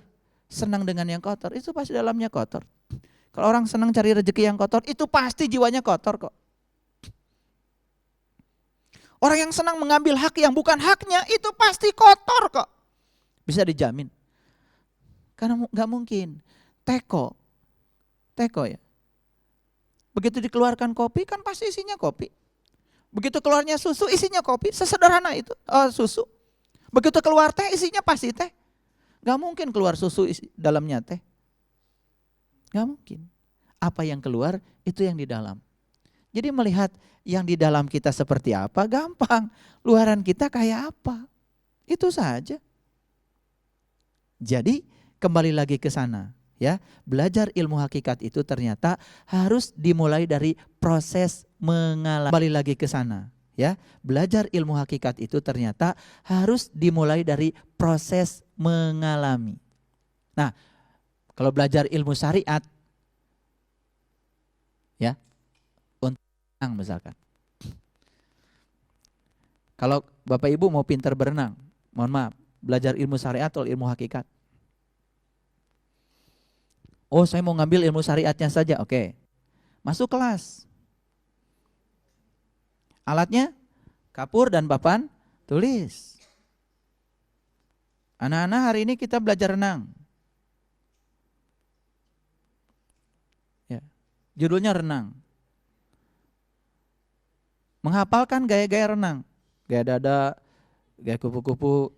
senang dengan yang kotor, itu pasti dalamnya kotor. Kalau orang senang cari rezeki yang kotor, itu pasti jiwanya kotor kok. Orang yang senang mengambil hak yang bukan haknya, itu pasti kotor kok. Bisa dijamin. Karena gak mungkin. Teko ya. Begitu dikeluarkan kopi kan pasti isinya kopi. Begitu keluarnya susu isinya kopi, sesederhana itu susu. Begitu keluar teh isinya pasti teh. Gak mungkin keluar susu dalamnya teh. Gak mungkin. Apa yang keluar itu yang di dalam. Jadi melihat yang di dalam kita seperti apa gampang. Luaran kita kayak apa. Itu saja. Jadi kembali lagi ke sana. Ya, belajar ilmu hakikat itu ternyata harus dimulai dari proses mengalami. Kembali lagi ke sana. Ya, belajar ilmu hakikat itu ternyata harus dimulai dari proses mengalami. Nah, kalau belajar ilmu syariat, ya, untuk berenang misalkan. Kalau Bapak Ibu mau pintar berenang, mohon maaf, belajar ilmu syariat atau ilmu hakikat? Oh, saya mau ngambil ilmu syariatnya saja, oke. Masuk kelas. Alatnya kapur dan papan tulis. Anak-anak, hari ini kita belajar renang. Ya, judulnya renang. Menghafalkan gaya-gaya renang. Gaya dada, gaya kupu-kupu,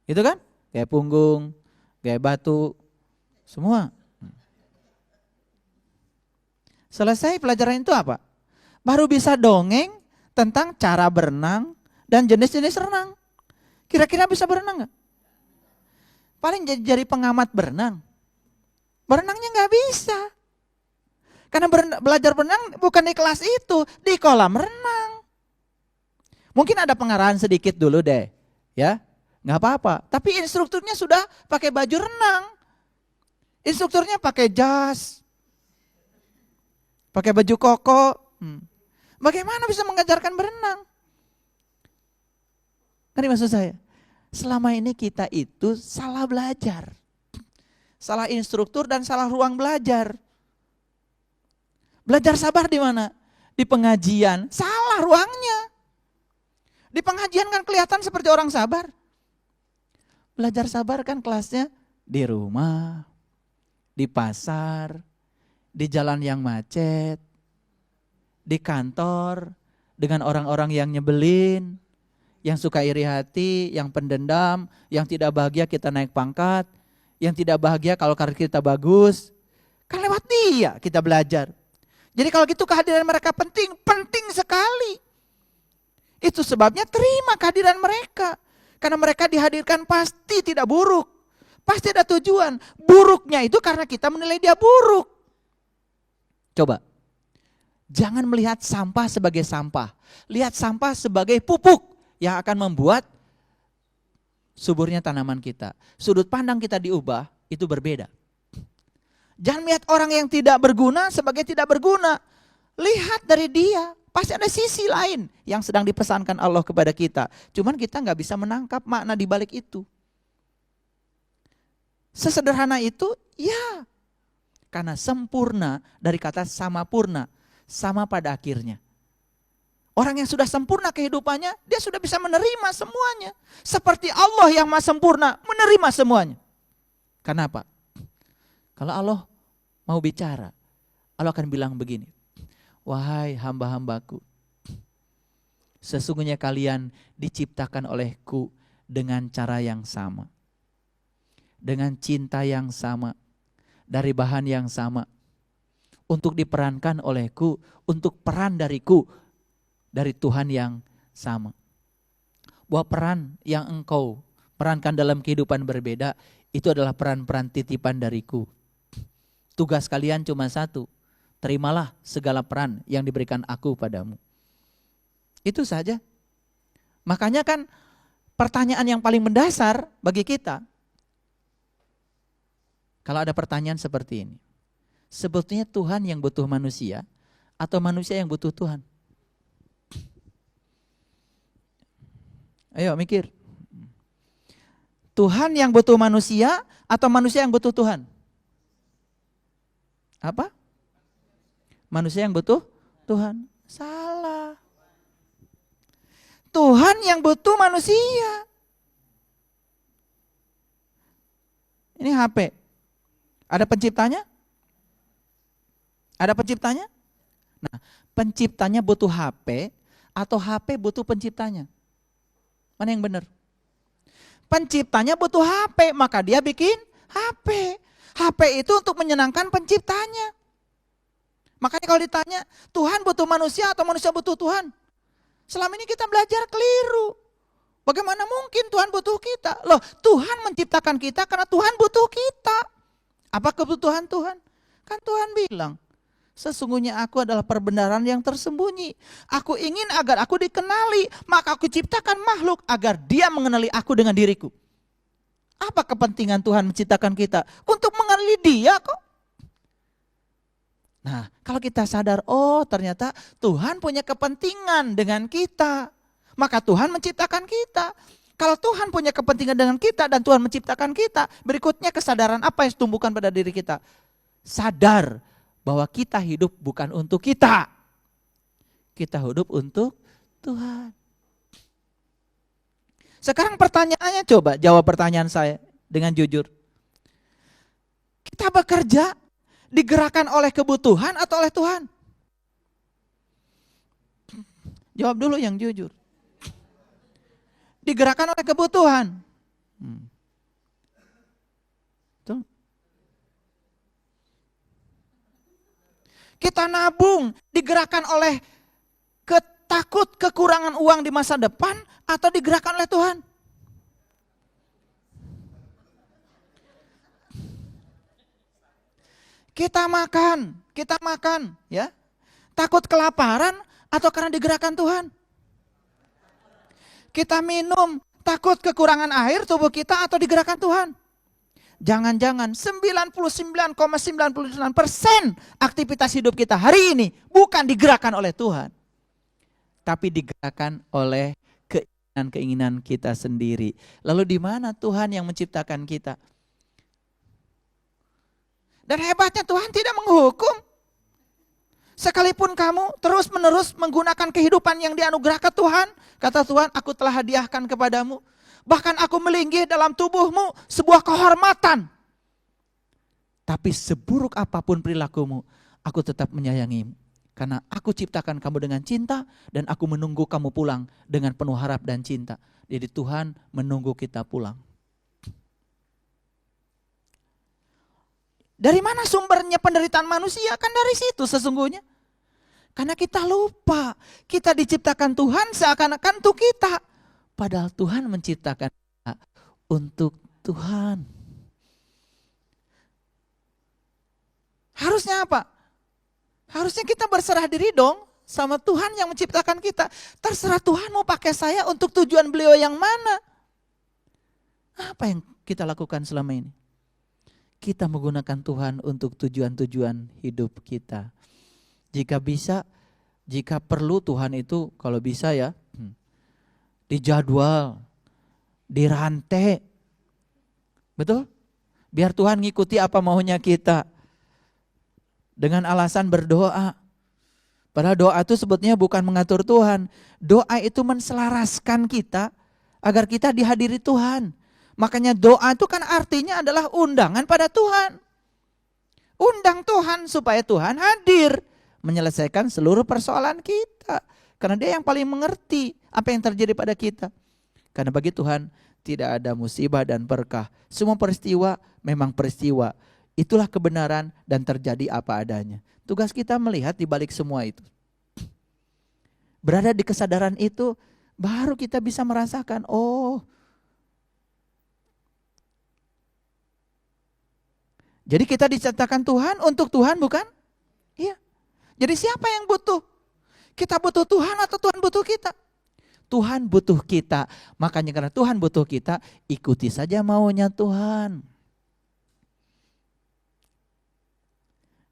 itu kan? Gaya punggung, gaya batu, semua. Selesai pelajaran itu apa? Baru bisa dongeng tentang cara berenang dan jenis-jenis renang. Kira-kira bisa berenang gak? Paling jadi pengamat berenang. Berenangnya gak bisa. Karena belajar berenang bukan di kelas itu, di kolam renang. Mungkin ada pengarahan sedikit dulu deh, ya, gak apa-apa. Tapi instrukturnya sudah pakai baju renang. Instrukturnya pakai jas, pakai baju koko. Bagaimana bisa mengajarkan berenang? Kan maksud saya, selama ini kita itu salah belajar. Salah instruktur dan salah ruang belajar. Belajar sabar di mana? Di pengajian, salah ruangnya. Di pengajian kan kelihatan seperti orang sabar. Belajar sabar kan kelasnya di rumah, di pasar, di jalan yang macet, di kantor, dengan orang-orang yang nyebelin, yang suka iri hati, yang pendendam, yang tidak bahagia kita naik pangkat, yang tidak bahagia kalau karir kita bagus. Kan lewat dia kita belajar. Jadi kalau gitu kehadiran mereka penting, penting sekali. Itu sebabnya terima kehadiran mereka. Karena mereka dihadirkan pasti tidak buruk. Pasti ada tujuan. Buruknya itu karena kita menilai dia buruk. Coba. Jangan melihat sampah sebagai sampah. Lihat sampah sebagai pupuk yang akan membuat suburnya tanaman kita. Sudut pandang kita diubah, itu berbeda. Jangan melihat orang yang tidak berguna sebagai tidak berguna. Lihat dari dia. Pasti ada sisi lain yang sedang dipesankan Allah kepada kita. Cuman kita gak bisa menangkap makna di balik itu. Sesederhana itu, ya. Karena sempurna dari kata samapurna. Sama pada akhirnya. Orang yang sudah sempurna kehidupannya, dia sudah bisa menerima semuanya. Seperti Allah yang maha sempurna, menerima semuanya. Kenapa? Kalau Allah mau bicara, Allah akan bilang begini. Wahai hamba-hambaku, sesungguhnya kalian diciptakan olehku dengan cara yang sama. Dengan cinta yang sama, dari bahan yang sama. Untuk diperankan olehku, untuk peran dariku, dari Tuhan yang sama. Bahwa peran yang engkau perankan dalam kehidupan berbeda, itu adalah peran-peran titipan dariku. Tugas kalian cuma satu, terimalah segala peran yang diberikan aku padamu. Itu saja. Makanya kan pertanyaan yang paling mendasar bagi kita, kalau ada pertanyaan seperti ini, sebetulnya Tuhan yang butuh manusia atau manusia yang butuh Tuhan? Ayo mikir. Tuhan yang butuh manusia atau manusia yang butuh Tuhan? Apa? Manusia yang butuh Tuhan. Salah. Tuhan yang butuh manusia. Ini HP. Ada penciptanya? Ada penciptanya? Nah, penciptanya butuh HP atau HP butuh penciptanya? Mana yang benar? Penciptanya butuh HP, maka dia bikin HP. HP itu untuk menyenangkan penciptanya. Makanya kalau ditanya, Tuhan butuh manusia atau manusia butuh Tuhan? Selama ini kita belajar keliru. Bagaimana mungkin Tuhan butuh kita? Loh, Tuhan menciptakan kita karena Tuhan butuh kita. Apa kebutuhan Tuhan? Kan Tuhan bilang, sesungguhnya aku adalah perbenaran yang tersembunyi. Aku ingin agar aku dikenali, maka aku ciptakan makhluk agar dia mengenali aku dengan diriku. Apa kepentingan Tuhan menciptakan kita? Untuk mengenali dia kok. Nah, kalau kita sadar, oh ternyata Tuhan punya kepentingan dengan kita. Maka Tuhan menciptakan kita. Kalau Tuhan punya kepentingan dengan kita dan Tuhan menciptakan kita, berikutnya kesadaran apa yang tumbuhkan pada diri kita? Sadar bahwa kita hidup bukan untuk kita. Kita hidup untuk Tuhan. Sekarang pertanyaannya, coba jawab pertanyaan saya dengan jujur. Kita bekerja digerakkan oleh kebutuhan atau oleh Tuhan? Jawab dulu yang jujur. Digerakkan oleh kebutuhan. Tuh. Kita nabung digerakkan oleh takut kekurangan uang di masa depan atau digerakkan oleh Tuhan? Kita makan, ya. Takut kelaparan atau karena digerakkan Tuhan? Kita minum, takut kekurangan air tubuh kita atau digerakkan Tuhan? Jangan-jangan 99,99% aktivitas hidup kita hari ini bukan digerakkan oleh Tuhan, tapi digerakkan oleh keinginan-keinginan kita sendiri. Lalu di mana Tuhan yang menciptakan kita? Dan hebatnya Tuhan tidak menghukum. Sekalipun kamu terus-menerus menggunakan kehidupan yang dianugerahkan Tuhan, kata Tuhan, aku telah hadiahkan kepadamu. Bahkan aku melinggih dalam tubuhmu sebuah kehormatan. Tapi seburuk apapun perilakumu, aku tetap menyayangimu. Karena aku ciptakan kamu dengan cinta dan aku menunggu kamu pulang dengan penuh harap dan cinta. Jadi Tuhan menunggu kita pulang. Dari mana sumbernya penderitaan manusia? Kan dari situ sesungguhnya. Karena kita lupa, kita diciptakan Tuhan seakan-akan untuk kita. Padahal Tuhan menciptakan kita untuk Tuhan. Harusnya apa? Harusnya kita berserah diri dong sama Tuhan yang menciptakan kita. Terserah Tuhan mau pakai saya untuk tujuan beliau yang mana. Apa yang kita lakukan selama ini? Kita menggunakan Tuhan untuk tujuan-tujuan hidup kita. Jika bisa, jika perlu Tuhan itu kalau bisa ya, dijadwal, dirantai. Betul? Biar Tuhan ngikuti apa maunya kita. Dengan alasan berdoa. Padahal doa itu sebetulnya bukan mengatur Tuhan. Doa itu menselaraskan kita agar kita dihadiri Tuhan. Makanya doa itu kan artinya adalah undangan pada Tuhan. Undang Tuhan supaya Tuhan hadir. Menyelesaikan seluruh persoalan kita. Karena dia yang paling mengerti apa yang terjadi pada kita. Karena bagi Tuhan tidak ada musibah dan berkah. Semua peristiwa memang peristiwa. Itulah kebenaran dan terjadi apa adanya. Tugas kita melihat di balik semua itu. Berada di kesadaran itu, baru kita bisa merasakan, oh. Jadi kita diciptakan Tuhan untuk Tuhan bukan? Iya. Jadi siapa yang butuh? Kita butuh Tuhan atau Tuhan butuh kita? Tuhan butuh kita. Makanya karena Tuhan butuh kita, ikuti saja maunya Tuhan.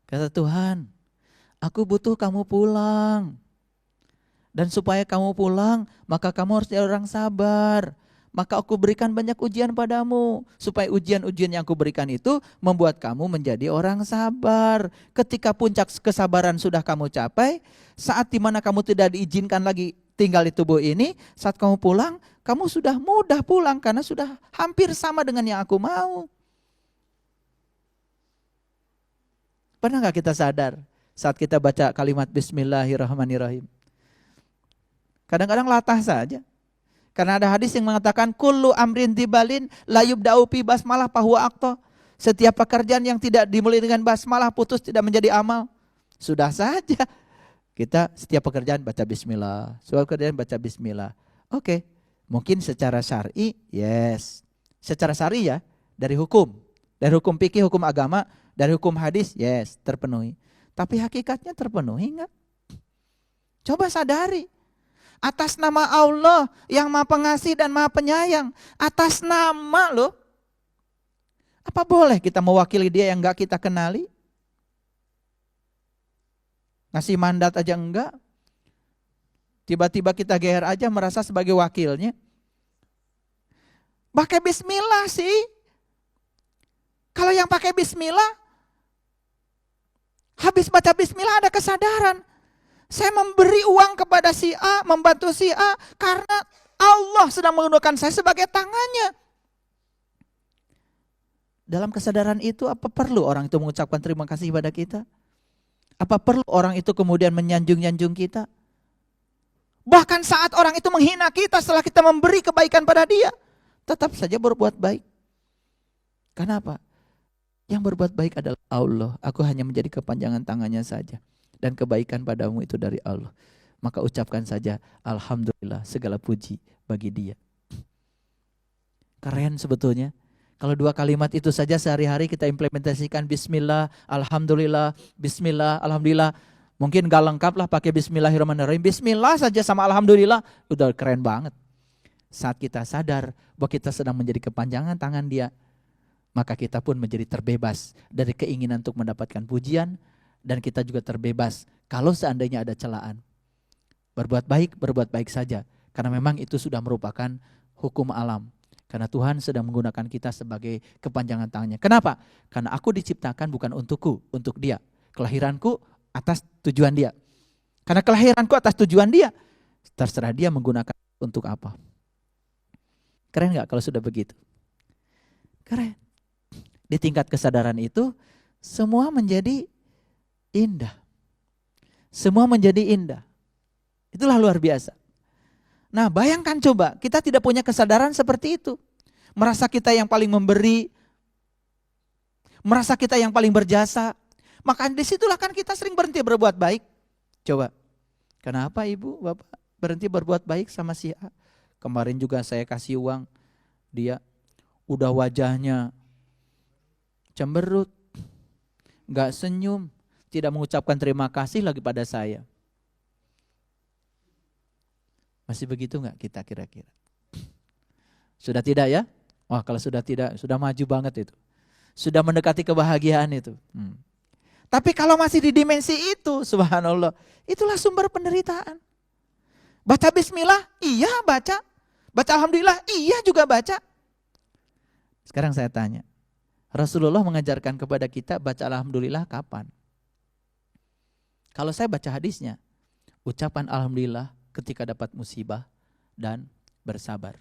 Kata Tuhan, aku butuh kamu pulang. Dan supaya kamu pulang, maka kamu harus jadi orang sabar. maka aku berikan banyak ujian padamu, supaya ujian-ujian yang aku berikan itu membuat kamu menjadi orang sabar. Ketika puncak kesabaran sudah kamu capai, saat dimana kamu tidak diizinkan lagi tinggal di tubuh ini, saat kamu pulang, kamu sudah mudah pulang karena sudah hampir sama dengan yang aku mau. Pernah gak kita sadar saat kita baca kalimat Bismillahirrahmanirrahim? Kadang-kadang latah saja. Karena ada hadis yang mengatakan kullu amrin dibalin la yubda'u fi basmalah fahuwa aqta. Setiap pekerjaan yang tidak dimulai dengan basmalah putus, tidak menjadi amal. Sudah saja kita setiap pekerjaan baca bismillah, setiap pekerjaan baca bismillah. Oke. Mungkin secara syar'i, yes. Secara syar'i ya, dari hukum fikih, hukum agama, dari hukum hadis, yes, terpenuhi. Tapi hakikatnya terpenuhi enggak? Coba sadari. Atas nama Allah yang Maha Pengasih dan Maha Penyayang. Atas nama loh. Apa boleh kita mewakili dia yang enggak kita kenali? Ngasih mandat aja enggak? Tiba-tiba kita geher aja merasa sebagai wakilnya. Pakai bismillah sih. Kalau yang pakai bismillah, habis baca bismillah ada kesadaran. Saya memberi uang kepada si A, membantu si A, karena Allah sedang menggunakan saya sebagai tangannya. Dalam kesadaran itu, apa perlu orang itu mengucapkan terima kasih kepada kita? Apa perlu orang itu kemudian menyanjung-nyanjung kita? Bahkan saat orang itu menghina kita setelah kita memberi kebaikan pada dia, tetap saja berbuat baik. Kenapa? Yang berbuat baik adalah Allah. Aku hanya menjadi kepanjangan tangannya saja. Dan kebaikan padamu itu dari Allah. Maka ucapkan saja alhamdulillah, segala puji bagi dia. Keren sebetulnya. Kalau dua kalimat itu saja sehari-hari kita implementasikan bismillah, alhamdulillah, bismillah, alhamdulillah. Mungkin gak lengkap lah pakai bismillahirrahmanirrahim. Bismillah saja sama alhamdulillah, udah keren banget. Saat kita sadar bahwa kita sedang menjadi kepanjangan tangan dia, maka kita pun menjadi terbebas dari keinginan untuk mendapatkan pujian. Dan kita juga terbebas kalau seandainya ada celaan. Berbuat baik saja. Karena memang itu sudah merupakan hukum alam. Karena Tuhan sedang menggunakan kita sebagai kepanjangan tangannya. Kenapa? Karena aku diciptakan bukan untukku, untuk dia. Kelahiranku atas tujuan dia. Karena kelahiranku atas tujuan dia, terserah dia menggunakan untuk apa. Keren gak kalau sudah begitu? Keren. Di tingkat kesadaran itu, semua menjadi indah. Semua menjadi indah. Itulah luar biasa. Nah, bayangkan coba, kita tidak punya kesadaran seperti itu. Merasa kita yang paling memberi, merasa kita yang paling berjasa. Maka disitulah kan kita sering berhenti berbuat baik. Coba, kenapa ibu, bapak berhenti berbuat baik sama si A? Kemarin juga saya kasih uang, dia udah wajahnya cemberut, gak senyum, tidak mengucapkan terima kasih lagi pada saya. Masih begitu enggak kita kira-kira? Sudah tidak ya? Wah, kalau sudah tidak, sudah maju banget itu. Sudah mendekati kebahagiaan itu. Tapi kalau masih di dimensi itu, subhanallah, itulah sumber penderitaan. Baca bismillah, iya baca. Baca alhamdulillah, iya juga baca. Sekarang saya tanya, Rasulullah mengajarkan kepada kita baca alhamdulillah kapan? Kalau saya baca hadisnya, ucapan alhamdulillah ketika dapat musibah dan bersabar.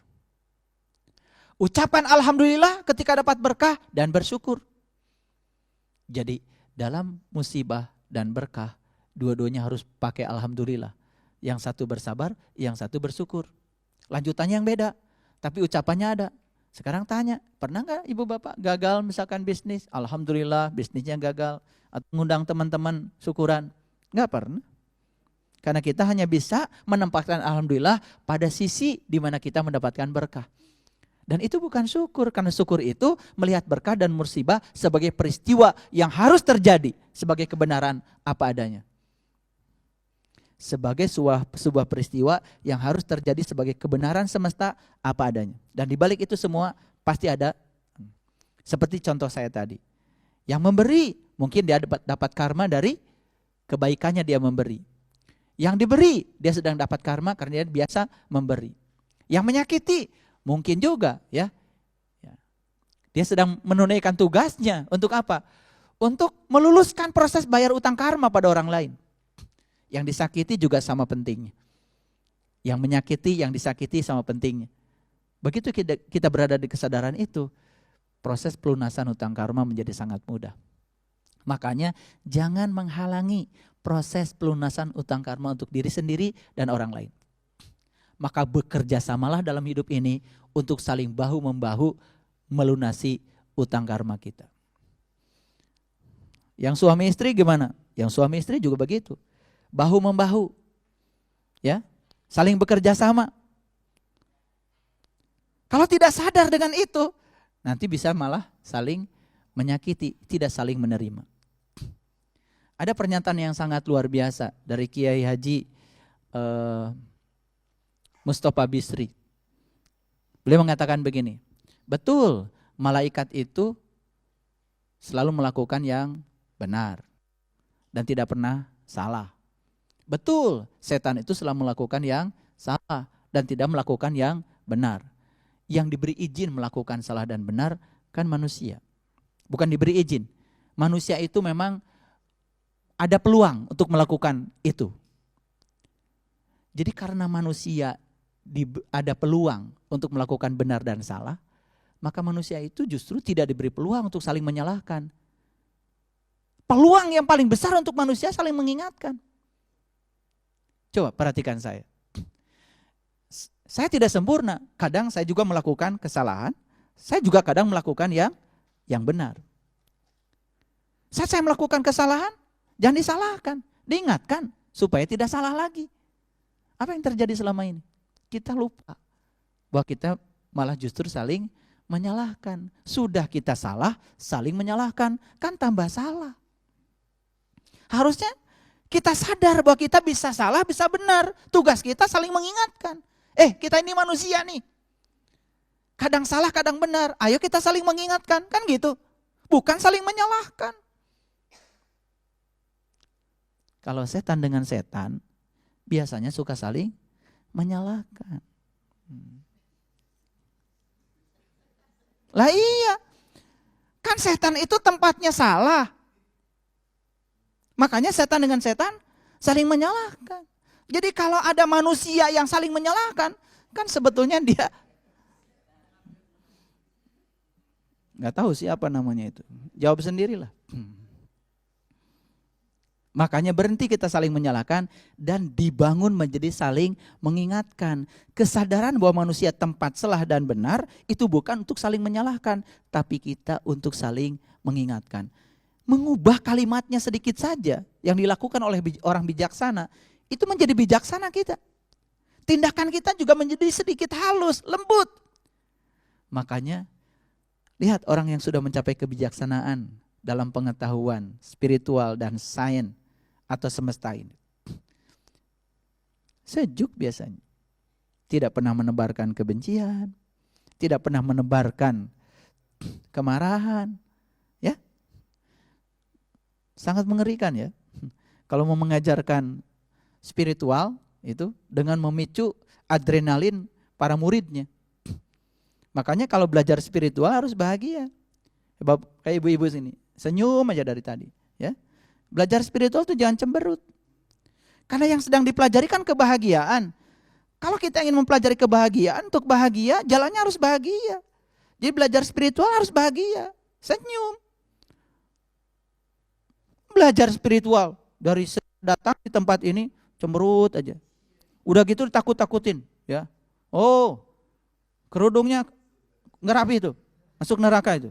Ucapan alhamdulillah ketika dapat berkah dan bersyukur. Jadi dalam musibah dan berkah, dua-duanya harus pakai alhamdulillah. Yang satu bersabar, yang satu bersyukur. Lanjutannya yang beda, tapi ucapannya ada. Sekarang tanya, pernah gak ibu bapak gagal misalkan bisnis? Alhamdulillah bisnisnya gagal. Atau ngundang teman-teman syukuran? Enggak pernah. Karena kita hanya bisa menempatkan alhamdulillah pada sisi di mana kita mendapatkan berkah. Dan itu bukan syukur, karena syukur itu melihat berkah dan musibah sebagai peristiwa yang harus terjadi sebagai kebenaran apa adanya. Sebagai sebuah peristiwa yang harus terjadi sebagai kebenaran semesta apa adanya. Dan di balik itu semua pasti ada, seperti contoh saya tadi. Yang memberi, mungkin dia dapat karma dari kebaikannya dia memberi. Yang diberi, dia sedang dapat karma karena dia biasa memberi. Yang menyakiti, Mungkin juga ya. Dia sedang menunaikan tugasnya untuk apa? Untuk meluluskan proses bayar utang karma pada orang lain. Yang disakiti juga sama pentingnya. Yang menyakiti, yang disakiti sama pentingnya. Begitu kita berada di kesadaran itu, proses pelunasan utang karma menjadi sangat mudah. Makanya jangan menghalangi proses pelunasan utang karma untuk diri sendiri dan orang lain. Maka bekerja samalah dalam hidup ini untuk saling bahu-membahu melunasi utang karma kita. Yang suami istri gimana? Yang suami istri juga begitu. Bahu-membahu. Ya, saling bekerja sama. Kalau tidak sadar dengan itu, nanti bisa malah saling menyakiti, tidak saling menerima. Ada pernyataan yang sangat luar biasa dari Kiai Haji Mustafa Bisri. Beliau mengatakan begini, betul malaikat itu selalu melakukan yang benar dan tidak pernah salah. Betul setan itu selalu melakukan yang salah dan tidak melakukan yang benar. Yang diberi izin melakukan salah dan benar kan manusia. Bukan diberi izin. Manusia itu memang ada peluang untuk melakukan itu. Jadi karena manusia ada peluang untuk melakukan benar dan salah, maka manusia itu justru tidak diberi peluang untuk saling menyalahkan. Peluang yang paling besar untuk manusia saling mengingatkan. Coba perhatikan saya. Saya tidak sempurna, kadang saya juga melakukan kesalahan, saya juga kadang melakukan yang benar. Saat saya melakukan kesalahan, jangan disalahkan, diingatkan supaya tidak salah lagi. Apa yang terjadi selama ini? Kita lupa bahwa kita malah justru saling menyalahkan. Sudah kita salah, saling menyalahkan, kan tambah salah. Harusnya kita sadar bahwa kita bisa salah, bisa benar. Tugas kita saling mengingatkan. Kita ini manusia nih. Kadang salah, kadang benar. Ayo kita saling mengingatkan, kan gitu. Bukan saling menyalahkan. Kalau setan dengan setan, biasanya suka saling menyalahkan. Lah iya, kan setan itu tempatnya salah. Makanya setan dengan setan saling menyalahkan. Jadi kalau ada manusia yang saling menyalahkan, kan sebetulnya dia nggak tahu siapa namanya itu. Jawab sendirilah. Makanya berhenti kita saling menyalahkan dan dibangun menjadi saling mengingatkan. Kesadaran bahwa manusia tempat salah dan benar itu bukan untuk saling menyalahkan, tapi kita untuk saling mengingatkan. Mengubah kalimatnya sedikit saja yang dilakukan oleh orang bijaksana, itu menjadi bijaksana kita. Tindakan kita juga menjadi sedikit halus, lembut. Makanya lihat orang yang sudah mencapai kebijaksanaan dalam pengetahuan spiritual dan sains atau semesta ini. Sejuk biasanya. Tidak pernah menebarkan kebencian, tidak pernah menebarkan kemarahan. Ya. Sangat mengerikan ya. Kalau mau mengajarkan spiritual itu dengan memicu adrenalin para muridnya. Makanya kalau belajar spiritual harus bahagia. Kayak ibu-ibu sini, senyum aja dari tadi, ya. Belajar spiritual itu jangan cemberut. Karena yang sedang dipelajari kan kebahagiaan. Kalau kita ingin mempelajari kebahagiaan, untuk bahagia jalannya harus bahagia. Jadi belajar spiritual harus bahagia, senyum. Belajar spiritual dari datang di tempat ini cemberut aja. Udah gitu ditakut-takutin, ya. Oh, kerudungnya ngerapi itu, masuk neraka itu.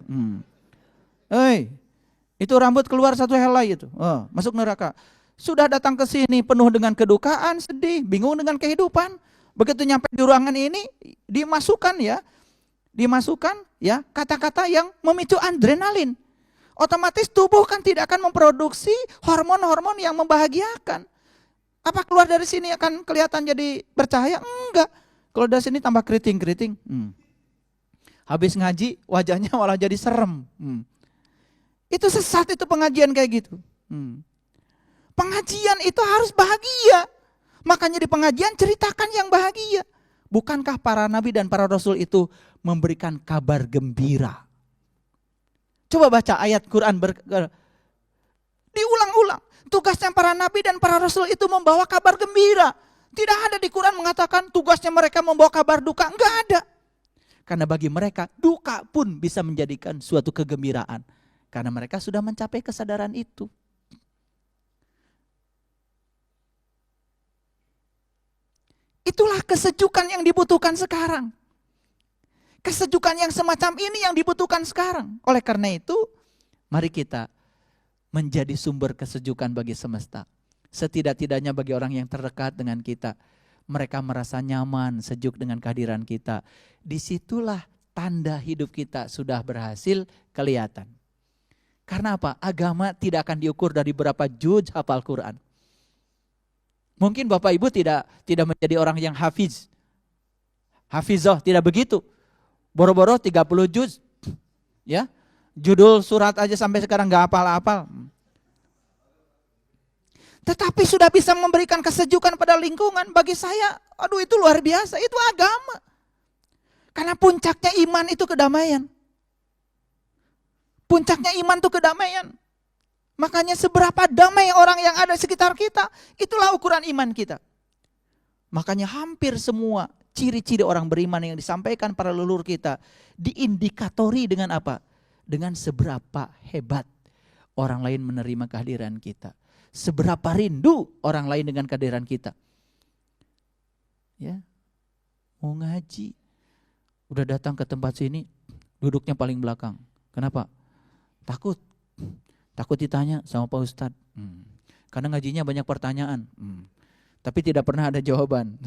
Itu rambut keluar satu helai itu, masuk neraka. Sudah datang ke sini penuh dengan kedukaan, sedih, bingung dengan kehidupan. Begitu nyampe di ruangan ini, dimasukkan ya kata-kata yang memicu adrenalin. Otomatis tubuh kan tidak akan memproduksi hormon-hormon yang membahagiakan. Apa keluar dari sini akan kelihatan jadi bercahaya? Enggak. Kalau dari sini tambah keriting-keriting. Habis ngaji wajahnya malah jadi serem. Itu sesat, itu pengajian kayak gitu. Pengajian itu harus bahagia. Makanya di pengajian ceritakan yang bahagia. Bukankah para nabi dan para rasul itu memberikan kabar gembira? Coba baca ayat Quran diulang-ulang. Tugasnya para nabi dan para rasul itu membawa kabar gembira. Tidak ada di Quran mengatakan tugasnya mereka membawa kabar duka. Enggak ada. Karena bagi mereka duka pun bisa menjadikan suatu kegembiraan. Karena mereka sudah mencapai kesadaran itu. Itulah kesejukan yang dibutuhkan sekarang. Kesejukan yang semacam ini yang dibutuhkan sekarang. Oleh karena itu, mari kita menjadi sumber kesejukan bagi semesta. Setidak-tidaknya bagi orang yang terdekat dengan kita. Mereka merasa nyaman, sejuk dengan kehadiran kita. Disitulah tanda hidup kita sudah berhasil kelihatan. Karena apa? Agama tidak akan diukur dari berapa juz hafal Quran. Mungkin Bapak Ibu tidak menjadi orang yang hafiz. Hafizah, tidak begitu. Boro-boro 30 juz. Ya, judul surat aja sampai sekarang gak hafal-hafal. Tetapi sudah bisa memberikan kesejukan pada lingkungan. Bagi saya, aduh itu luar biasa, itu agama. Karena puncaknya iman itu kedamaian. Puncaknya iman itu kedamaian. Makanya seberapa damai orang yang ada di sekitar kita, itulah ukuran iman kita. Makanya hampir semua ciri-ciri orang beriman yang disampaikan para leluhur kita diindikatori dengan apa? Dengan seberapa hebat orang lain menerima kehadiran kita. Seberapa rindu orang lain dengan kehadiran kita. Ya, mau ngaji, udah datang ke tempat sini, duduknya paling belakang. Kenapa? Takut ditanya sama Pak Ustadz. Karena ngajinya banyak pertanyaan. Tapi tidak pernah ada jawaban.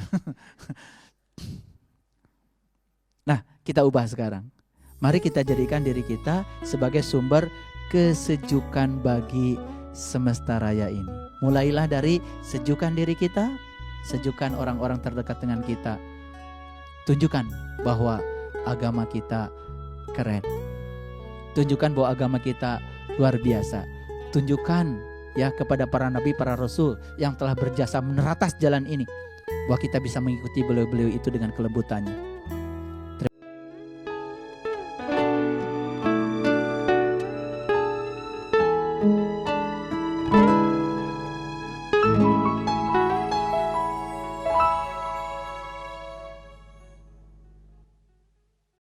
Nah, kita ubah sekarang. Mari kita jadikan diri kita sebagai sumber kesejukan bagi semesta raya ini. Mulailah dari sejukan diri kita, sejukan orang-orang terdekat dengan kita. Tunjukkan bahwa agama kita keren. Tunjukkan bahwa agama kita luar biasa. Tunjukkan ya kepada para nabi, para rasul yang telah berjasa meneratas jalan ini, bahwa kita bisa mengikuti beliau-beliau itu dengan kelembutannya.